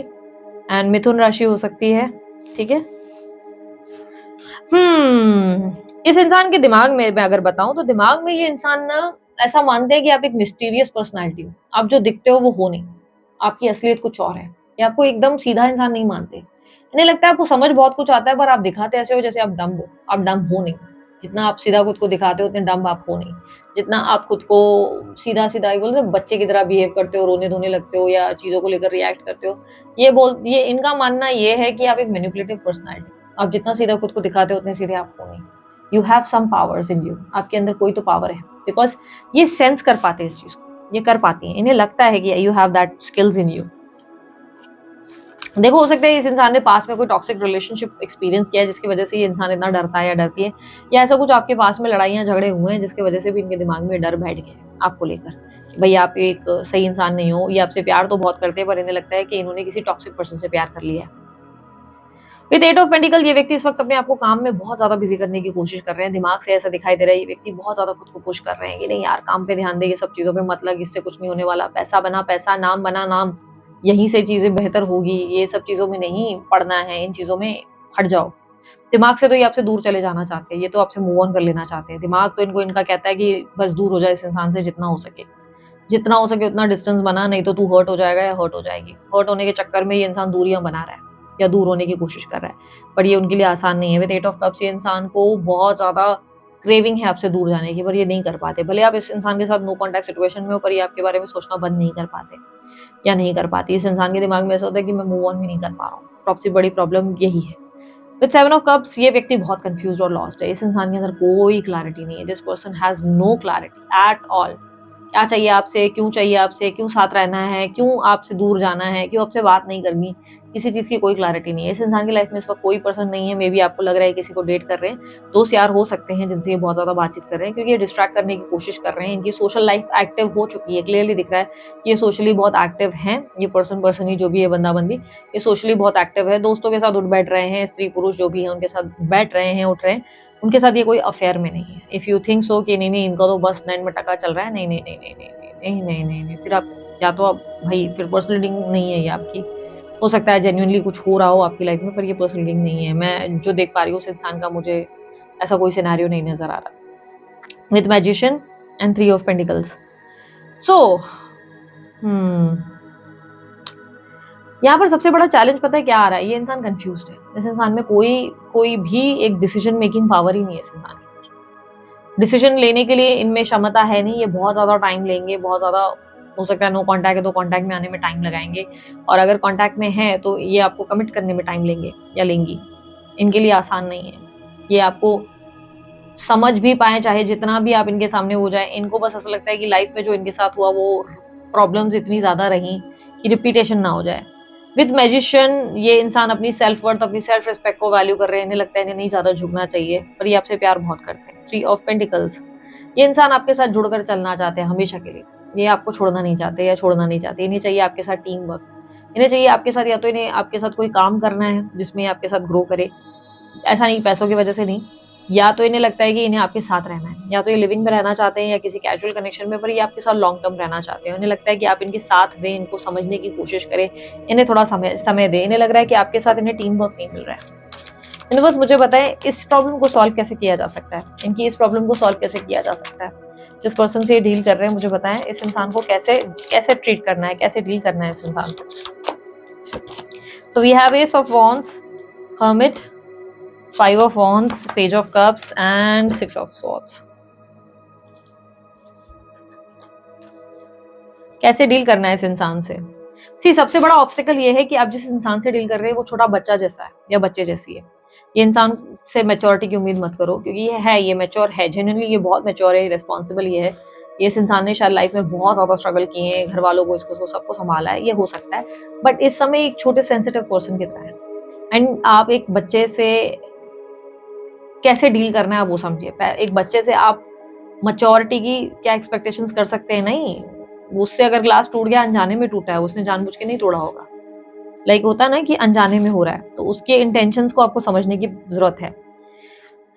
Speaker 1: एंड मिथुन राशि हो सकती है। ठीक है। इस इंसान के दिमाग में मैं अगर बताऊं तो दिमाग में ये इंसान ना ऐसा मानते हैं कि आप एक मिस्टीरियस पर्सनालिटी हो, आप जो दिखते हो वो हो नहीं, आपकी असलियत कुछ और है। ये आपको एकदम सीधा इंसान नहीं मानते। इन्हें लगता है आपको समझ बहुत कुछ आता है, पर आप दिखाते ऐसे हो जैसे आप डम्ब हो। आप डम्ब हो नहीं। जितना आप सीधा खुद को दिखाते हो उतने डम्ब आप हो नहीं। जितना आप खुद को सीधा सीधा बोलते हो, बच्चे की तरह बिहेव करते हो, रोने धोने लगते हो या चीजों को लेकर रिएक्ट करते हो, ये इनका मानना ये है कि आप एक मैनिपुलेटिव पर्सनालिटी। आप जितना सीधा खुद को दिखाते हो उतने सीधे आप हो नहीं। You have some powers in you, आपके अंदर कोई तो पावर है, बिकॉज ये सेंस कर पाते हैं इस चीज को, ये कर पाती हैं, इन्हें लगता है कि you have that skills in you. देखो, हो सकता है इस इंसान ने पास में कोई टॉक्सिक रिलेशनशिप एक्सपीरियंस किया है जिसकी वजह से ये इंसान इतना डरता है या डरती है, या ऐसा कुछ आपके पास में लड़ाइयाँ झगड़े हुए हैं जिसकी वजह से भी इनके दिमाग में डर बैठ गया है आपको लेकर। भाई आप एक सही इंसान नहीं हो, ये आपसे प्यार तो बहुत करते हैं पर इन्हें लगता है कि इन्होंने किसी टॉक्सिक पर्सन से प्यार कर लिया है। विद एट ऑफ पेंटिकल, ये व्यक्ति इस वक्त अपने आप को काम में बहुत ज्यादा बिजी करने की कोशिश कर रहे हैं। दिमाग से ऐसा दिखाई दे रहा है ये व्यक्ति बहुत ज्यादा खुद को पुश कर रहे हैं कि नहीं यार काम पे ध्यान दे, ये सब चीजों पे मत लग, इससे कुछ नहीं होने वाला, पैसा बना पैसा, नाम बना नाम, यहीं से चीजें बेहतर होगी, ये सब चीजों में नहीं पड़ना है, इन चीजों में हट जाओ। दिमाग से तो ये आपसे दूर चले जाना चाहते हैं, ये तो आपसे मूव ऑन कर लेना चाहते हैं। दिमाग तो इनको इनका कहता है कि बस दूर हो जाए इस इंसान से, जितना हो सके, जितना हो सके उतना डिस्टेंस बना, नहीं तो तू हर्ट हो जाएगा या हर्ट हो जाएगी। हर्ट होने के चक्कर में ये इंसान दूरियां बना रहा है या दूर होने की कोशिश कर रहा है, पर ये उनके लिए आसान नहीं है। विद एट ऑफ कप्स, ये इंसान को बहुत ज्यादा क्रेविंग है आपसे दूर जाने की, पर ये नहीं कर पाते। भले आप इस इंसान के साथ नो कॉन्टैक्ट सिचुएशन में हो, पर ये आपके बारे में सोचना बंद नहीं कर पाते या नहीं कर पाती। इस इंसान के दिमाग में ऐसा होता है कि मैं मूव ऑन भी नहीं कर पा रहा हूँ। सबसे बड़ी प्रॉब्लम यही है। विद सेवन ऑफ कप्स, ये व्यक्ति बहुत कंफ्यूज और लॉस्ट है। इस इंसान के अंदर कोई क्लैरिटी नहीं है। This person has no clarity at all. क्या चाहिए आपसे, क्यों चाहिए आपसे, क्यों साथ रहना है, क्यों आपसे दूर जाना है, क्यों आपसे बात नहीं करनी, किसी चीज की कोई क्लैरिटी नहीं है। इस इंसान की लाइफ में इस वक्त कोई पर्सन नहीं है। मे बी आपको लग रहा है किसी को डेट कर रहे हैं, दोस्त यार हो सकते हैं जिनसे ये बहुत ज्यादा बातचीत कर रहे हैं, क्योंकि ये डिस्ट्रैक्ट करने की कोशिश कर रहे हैं। इनकी सोशल लाइफ एक्टिव हो चुकी है, क्लियरली दिख रहा है कि ये सोशली बहुत एक्टिव हैं। ये पर्सन ही जो भी है, बंदा बंदी, ये सोशली बहुत एक्टिव है। दोस्तों के साथ उठ बैठ रहे हैं, स्त्री पुरुष जो भी है उनके साथ बैठ रहे हैं, उठ रहे हैं, उनके साथ ये कोई अफेयर में नहीं है। इफ यू थिंक सो कि नहीं इनका तो बस नैन मटका चल रहा है, नहीं नहीं नहीं नहीं नहीं नहीं नहीं नहीं नहीं, फिर आप या तो आप भाई फिर पर्सनल डीलिंग नहीं है ये आपकी। हो सकता है जेन्युइनली कुछ हो रहा हो आपकी लाइफ में, पर ये पर्सनल डीलिंग नहीं है। मैं जो देख पा रही हूँ उस इंसान का, मुझे ऐसा कोई सिनेरियो नहीं नजर आ रहा। With magician and three of pentacles, so यहाँ पर सबसे बड़ा चैलेंज पता है क्या आ रहा है? ये इंसान कंफ्यूज्ड है। इस इंसान में कोई भी एक डिसीजन मेकिंग पावर ही नहीं है। इस इंसान के अंदर डिसीजन लेने के लिए इनमें क्षमता है नहीं। ये बहुत ज्यादा टाइम लेंगे, बहुत ज्यादा हो सकता है नो कांटेक्ट है तो कांटेक्ट में आने में टाइम लगाएंगे, और अगर कांटेक्ट में है तो ये आपको कमिट करने में टाइम लेंगे या लेंगी। इनके लिए आसान नहीं है। ये आपको समझ भी पाए, चाहे जितना भी आप इनके सामने हो जाए, इनको बस ऐसा लगता है कि लाइफ में जो इनके साथ हुआ वो प्रॉब्लम्स इतनी ज्यादा रही कि रिपीटेशन ना हो जाए। विद मैजिशियन ये इंसान अपनी सेल्फ वर्थ, अपनी सेल्फ रिस्पेक्ट को वैल्यू कर रहे हैं। इन्हें लगता है इन्हें नहीं ज्यादा झुकना चाहिए, पर ये आपसे प्यार बहुत करते हैं। 3 ऑफ पेंटिकल्स, ये इंसान आपके साथ जुड़कर चलना चाहते हैं हमेशा के लिए। ये आपको छोड़ना नहीं चाहते या छोड़ना नहीं चाहते। इन्हें चाहिए आपके साथ टीम वर्क, इन्हें चाहिए आपके साथ, या तो इन्हें आपके साथ कोई काम करना है जिसमें आपके साथ ग्रो करे, ऐसा नहीं पैसों की वजह से नहीं, या तो इन्हें लगता है कि इन्हें आपके साथ रहना है, या तो ये लिविंग में रहना चाहते हैं या किसी कैजुअल कनेक्शन में, पर ये आपके साथ लॉन्ग टर्म रहना चाहते हैं। इन्हें लगता है कि आप इनके साथ दें, इनको समझने की कोशिश करें, इन्हें थोड़ा समय दें। इन्हें लग रहा है कि आपके साथ इन्हें टीम वर्क नहीं मिल रहा है। यूनिवर्स मुझे बताएं इस प्रॉब्लम को सॉल्व कैसे किया जा सकता है, इनकी इस प्रॉब्लम को सॉल्व कैसे किया जा सकता है। जिस पर्सन से ये डील कर रहे हैं मुझे बताएं इस इंसान को कैसे कैसे ट्रीट करना है, कैसे डील करना है इस इंसान से। So we have Ace of Wands, Hermit, 5 of Wands, Page of Cups and 6 of Swords. कैसे डील करना है इस इंसान से? सी सबसे बड़ा ऑब्स्टिकल ये है कि आप जिस इंसान से डील कर रहे हैं वो छोटा बच्चा जैसा है या बच्चे जैसी है। ये इंसान से मैच्योरिटी की उम्मीद मत करो, क्योंकि ये मैच्योर है, जेन्युइनली ये बहुत मैच्योर है, रिस्पॉन्सिबल ये है। ये इस इंसान ने शायद लाइफ में बहुत ज्यादा स्ट्रगल किए हैं, घर वालों को इसको सबको संभाला है, ये हो सकता है, बट इस समय एक छोटे सेंसिटिव पर्सन की तरह है। एंड आप एक बच्चे से कैसे डील करना है आप वो समझिए। एक बच्चे से आप मैच्योरिटी की क्या एक्सपेक्टेशंस कर सकते हैं? नहीं, उससे अगर ग्लास टूट गया अनजाने में टूटा है, उसने जानबूझ के नहीं तोड़ा होगा। लाइक होता है ना कि अनजाने में हो रहा है, तो उसके इंटेंशंस को आपको समझने की जरूरत है।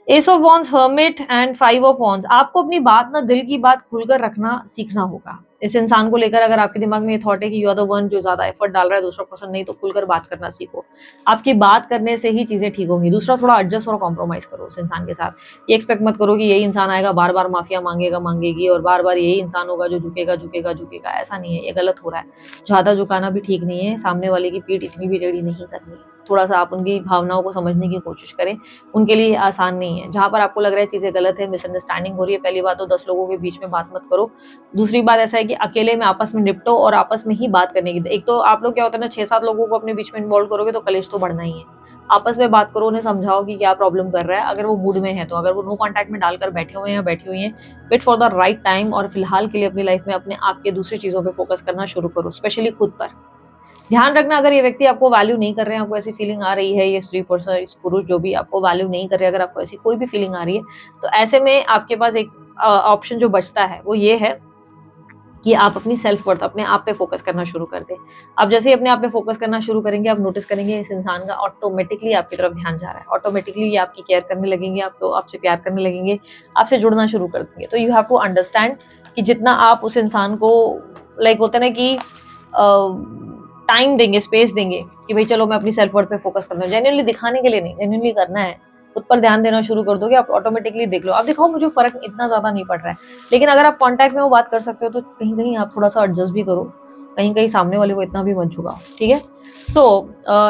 Speaker 1: S of wands, hermit and 5 of wands, आपको अपनी बात ना, दिल की बात खुलकर रखना सीखना होगा इस इंसान को लेकर। अगर आपके दिमाग में ये थॉट है कि यू आर द वन जो ज्यादा एफर्ट डाल रहा है, दूसरा पर्सन नहीं, तो खुलकर बात करना सीखो। आपकी बात करने से ही चीजें ठीक होंगी। दूसरा, थोड़ा एडजस्ट और कॉम्प्रोमाइज करो उस इंसान के साथ। ये एक्सपेक्ट मत करो कि यही इंसान आएगा बार बार माफिया मांगेगी और बार बार यही इंसान होगा जो झुकेगा। ऐसा नहीं है, ये गलत हो रहा है। ज्यादा झुकाना भी ठीक नहीं है, सामने वाले की पीठ इतनी भी टेढ़ी नहीं करनी है। थोड़ा सा आप उनकी भावनाओं को समझने की कोशिश करें, उनके लिए आसान नहीं है। जहां पर आपको लग रहा है चीजें गलत है, मिसअंडरस्टैंडिंग हो रही है, पहली बात तो 10 लोगों के बीच में बात मत करो। दूसरी बात ऐसा है कि अकेले में आपस में निपटो और आपस में ही बात करने की। एक तो आप लोग क्या होता है ना, 6-7 लोगों को अपने बीच में इन्वॉल्व करोगे तो कलेश तो बढ़ना ही है। आपस में बात करो, उन्हें समझाओ कि क्या प्रॉब्लम कर रहा है। अगर वो मूड में है तो, अगर वो नो कॉन्टैक्ट में डालकर बैठे हुए हैं, बैठी हुई हैं, wait for the right time. और फिलहाल के लिए अपनी लाइफ में अपने आप के दूसरी चीजों पर फोकस करना शुरू करो, स्पेशली खुद पर। ध्यान रखना, अगर ये व्यक्ति आपको वैल्यू नहीं कर रहे हैं, आपको ऐसी फीलिंग आ रही है, ये स्त्री पर्सन, इस पुरुष जो भी आपको वैल्यू नहीं कर रहे, अगर आपको ऐसी कोई भी फीलिंग आ रही है, तो ऐसे में आपके पास एक ऑप्शन जो बचता है वो ये है कि आप अपनी सेल्फ वर्थ, अपने आप पे फोकस करना शुरू कर दें। आप जैसे ही अपने आप पे फोकस करना शुरू करेंगे, आप नोटिस करेंगे इस इंसान का ऑटोमेटिकली आपकी तरफ ध्यान जा रहा है। ऑटोमेटिकली ये आपकी केयर करने लगेंगे, आपको आपसे प्यार करने लगेंगे, आपसे जुड़ना शुरू कर देंगे। तो यू हैव टू अंडरस्टैंड कि जितना आप उस इंसान को, लाइक होता है ना कि टाइम देंगे, स्पेस देंगे कि भाई चलो मैं अपनी सेल्फ वर्थ पे फोकस करना है, जेन्युइनली दिखाने के लिए नहीं, जेन्युइनली करना है, खुद पर ध्यान देना शुरू कर दोगे, आप ऑटोमेटिकली देख लो। आप दिखाओ मुझे फर्क इतना ज्यादा नहीं पड़ रहा है, लेकिन अगर आप कांटेक्ट में वो बात कर सकते हो तो कहीं कहीं आप थोड़ा सा एडजस्ट भी करो, कहीं कहीं सामने वाले को इतना भी मत झुकाओ, ठीक है। सो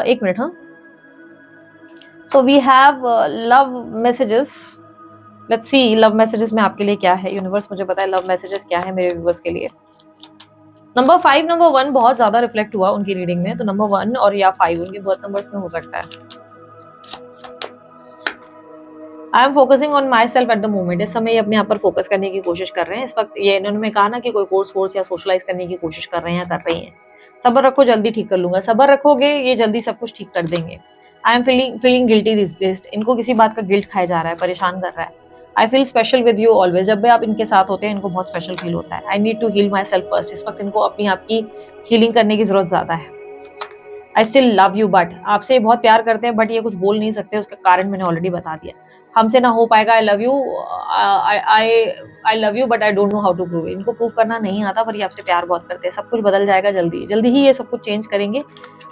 Speaker 1: एक मिनट, हाँ। So we have love messages. Let's see love messages में आपके लिए क्या है। यूनिवर्स मुझे पता है लव मैसेजेस क्या है मेरे व्यूअर्स के लिए। नंबर 5, नंबर 1 बहुत ज्यादा रिफ्लेक्ट हुआ उनकी रीडिंग में, तो नंबर 1 और या 5 उनके बर्थ नंबर्स में हो सकता है। I am focusing on my self at the moment. इस समय ये अपने आप पर फोकस करने की कोशिश कर रहे हैं इस वक्त। ये इन्होंने कहा ना कि कोई कोर्स वोर्स या सोशलाइज करने की कोशिश कर रहे हैं या कर रही हैं। सब्र रखो, जल्दी ठीक कर लूंगा। सब्र रखोगे, ये जल्दी सब कुछ ठीक कर देंगे। I am feeling guilty this days. इनको किसी बात का गिल्ट खाया जा रहा है, परेशान कर रहा है। I feel special with you always. जब भी आप इनके साथ होते हैं इनको बहुत स्पेशल फील होता है। I need to heal myself first. इस वक्त इनको अपनी आप की हीलिंग करने की जरूरत ज्यादा है। I still love you but, आपसे बहुत प्यार करते हैं बट ये कुछ बोल नहीं सकते, उसका कारण मैंने ऑलरेडी बता दिया। हमसे ना हो पाएगा। I love you, I love you but I don't know how to prove. इनको प्रूव करना नहीं आता, पर ये आपसे प्यार बहुत करते हैं। सब कुछ बदल जाएगा जल्दी, जल्दी ही ये सब कुछ चेंज करेंगे।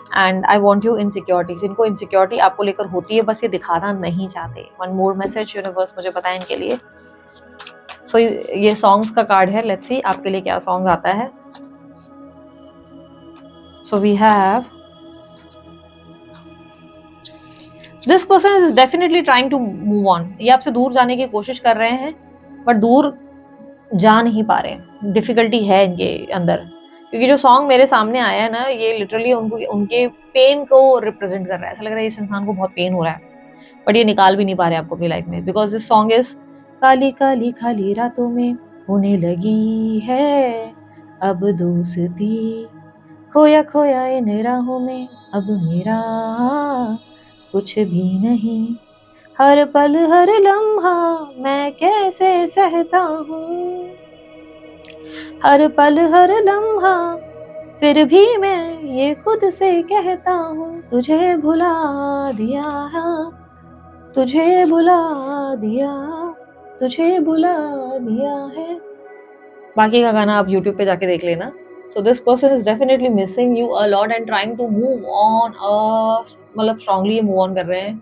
Speaker 1: And I want you insecurities. इनको इनसिक्योरिटी आपको लेकर होती है, बस ये दिखाना नहीं चाहते। वन मोर मैसेज यूनिवर्स मुझे बताएं इनके लिए। सो ये सॉन्ग्स का कार्ड है, लेट्स सी आपके लिए क्या सॉन्ग आता है। So we have this person is definitely trying to move on. ये आपसे दूर जाने की कोशिश कर रहे हैं, पर दूर जा नहीं पा रहे। डिफिकल्टी है इनके अंदर, क्योंकि जो सॉन्ग मेरे सामने आया है ना, ये लिटरली उनके पेन को रिप्रेजेंट कर रहा है। ऐसा लग रहा है इस इंसान को बहुत पेन हो रहा है, बट ये निकाल भी नहीं पा रहे आपको अपनी लाइफ में, because this song is Kali Kali खाली रातों में होने लगी है अब दोस्ती, खोया खोया इन राहों में अब मेरा कुछ भी नहीं, हर पल हर लम्हा मैं कैसे सहता हूँ, हर पल हर लम्हा फिर भी मैं ये खुद से कहता हूँ, तुझे भुला दिया, तुझे भुला दिया, तुझे भुला दिया है। बाकी का गाना आप YouTube पे जाके देख लेना। So this person is definitely missing you a lot and trying to move on, मतलब strongly move on कर रहे हैं,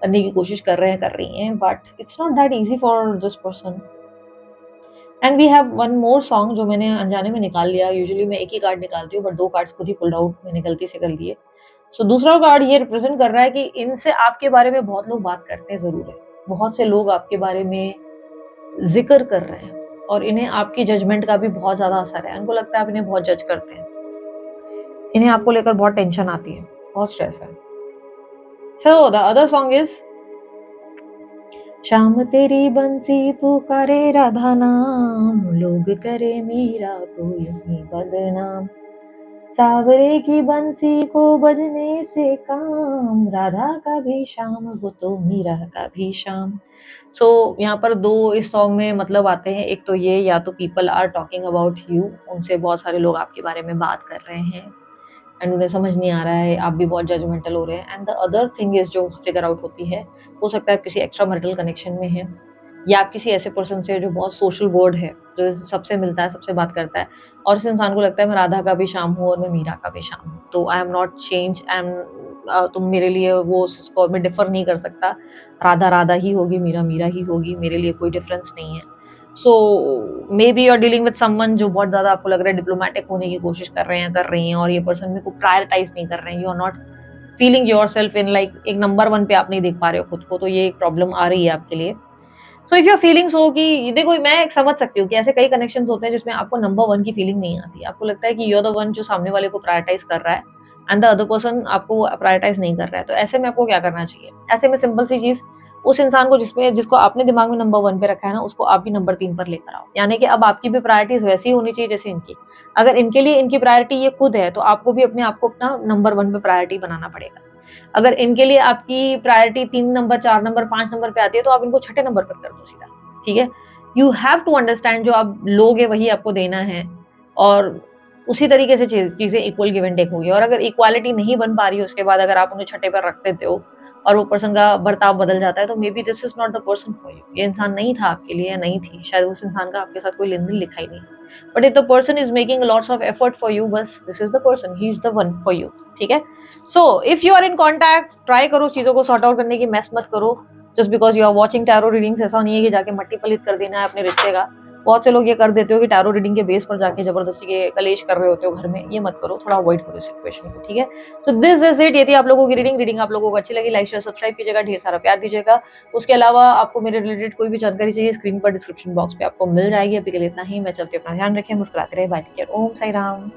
Speaker 1: करने की कोशिश कर रहे हैं, कर रही हैं, but it's not that easy for this person. And we have one more song जो मैंने अनजाने में निकाल लिया। यूजुअली मैं एक ही कार्ड निकालती हूँ, बट 2 कार्ड्स खुद ही पुल्ड आउट मैंने गलती से कर लिए। सो दूसरा कार्ड ये रिप्रेजेंट कर रहा है कि इनसे आपके बारे में बहुत लोग बात करते हैं, ज़रूर है। बहुत से लोग आपके बारे में जिक्र कर रहे हैं और इन्हें आपकी जजमेंट का भी बहुत ज़्यादा असर है। उनको लगता है आप इन्हें बहुत जज करते हैं, इन्हें आपको लेकर बहुत टेंशन आती है, बहुत स्ट्रेस है। So the other song is शाम तेरी बंसी पुकारे राधा नाम, लोग करे मीरा को यूं बदनाम, सावरे की बंसी को बजने से काम, राधा का भी शाम वो तो मीरा का भी शाम। सो यहाँ पर 2 इस सॉन्ग में मतलब आते हैं। एक तो ये, या तो people are talking about you, उनसे बहुत सारे लोग आपके बारे में बात कर रहे हैं एंड उन्हें समझ नहीं आ रहा है, आप भी बहुत जजमेंटल हो रहे हैं। And the other thing is जो फिगर आउट होती है, हो सकता है आप किसी एक्स्ट्रा मैरिटल कनेक्शन में है, या आप किसी ऐसे पर्सन से जो बहुत सोशल वर्ड है, जो सबसे मिलता है, सबसे बात करता है, और इस इंसान को लगता है मैं राधा का भी शाम हूँ और मैं मीरा का भी शाम हूँ, तो I am not change, I am, तुम मेरे लिए वो स्कोर में डिफर नहीं कर सकता, राधा राधा ही होगी, मीरा मीरा ही होगी, मेरे लिए कोई डिफरेंस नहीं है। So maybe you are dealing with someone जो बहुत ज़्यादा आपको लग रहा है डिप्लोमेटिक होने की कोशिश कर रहे हैं, कर रही हैं, और ये पर्सन में को प्रायोरिटाइज नहीं कर रहे हैं। You are not feeling yourself in like एक नंबर 1 पे आप नहीं देख पा रहे हो खुद को, तो ये एक प्रॉब्लम आ रही है आपके लिए। सो इफ योर फीलिंग्स हो कि देखो, मैं समझ सकती हूँ कि ऐसे कई कनेक्शंस होते हैं जिसमें आपको नंबर 1 की फीलिंग नहीं आती, आपको लगता है कि यू आर द वन जो सामने वाले को प्रायोरिटाइज कर रहा है एंड द अदर पर्सन आपको प्रायोरिटाइज नहीं कर रहा है। तो ऐसे में आपको क्या करना चाहिए? ऐसे में सिंपल सी चीज, उस इंसान को जिसको आपने दिमाग में नंबर 1 पे रखा है ना, उसको आप भी नंबर 3 पर लेकर आओ। यानी कि अब आपकी भी प्रायोरिटीज वैसी होनी चाहिए जैसे इनकी। अगर इनके लिए इनकी प्रायोरिटी ये खुद है, तो आपको भी अपने आप को अपना नंबर 1 पे प्रायोरिटी बनाना पड़ेगा। अगर इनके लिए आपकी प्रायोरिटी 3 नंबर, 4 नंबर, 5 नंबर पे आती है, तो आप इनको छठे नंबर पर कर दो सीधा। ठीक है, यू हैव टू अंडरस्टैंड, जो आप लोगे वही आपको देना है, और उसी तरीके से चीजें इक्वल गिव एंड टेक होगी। और अगर इक्वालिटी नहीं बन पा रही है उसके बाद अगर आप उन्हें छठे पर रख देते हो और वो पर्सन का बर्ताव बदल जाता है, तो may be this is not the person for you. ये इंसान नहीं था आपके लिए, या नहीं थी, शायद उस इंसान का आपके साथ कोई लेन देन लिखा ही नहीं। But if the person is making lots of effort for you, बस this is the person, he is the one for you. ठीक है, so if you are in contact, try करो चीजों को सॉर्ट आउट करने की, मैस मत करो just because you are watching tarot readings. ऐसा नहीं है कि जाके मट्टी पलित कर देना है अपने रिश्ते का। बहुत से लोग ये कर देते हो कि टैरो रीडिंग के बेस पर जाके जबरदस्ती के कलेश कर रहे होते हो घर में। ये मत करो, थोड़ा अवॉइड करो इस सिचुएशन को। ठीक है, सो दिस इज इट। ये थी आप लोगों की रीडिंग आप लोगों को अच्छी लगी, लाइक शेयर सब्सक्राइब कीजिएगा, ढेर सारा प्यार दीजिएगा। उसके अलावा आपको मेरे रिलेटेड कोई भी जानकारी चाहिए, स्क्रीन पर डिस्क्रिप्शन बॉक्स पे आपको मिल जाएगी। अभी के लिए इतना ही, मैं चलती हूँ, अपना ध्यान रखें, मुस्कुराते रहे, बाय, टेक केयर, ओम साई राम।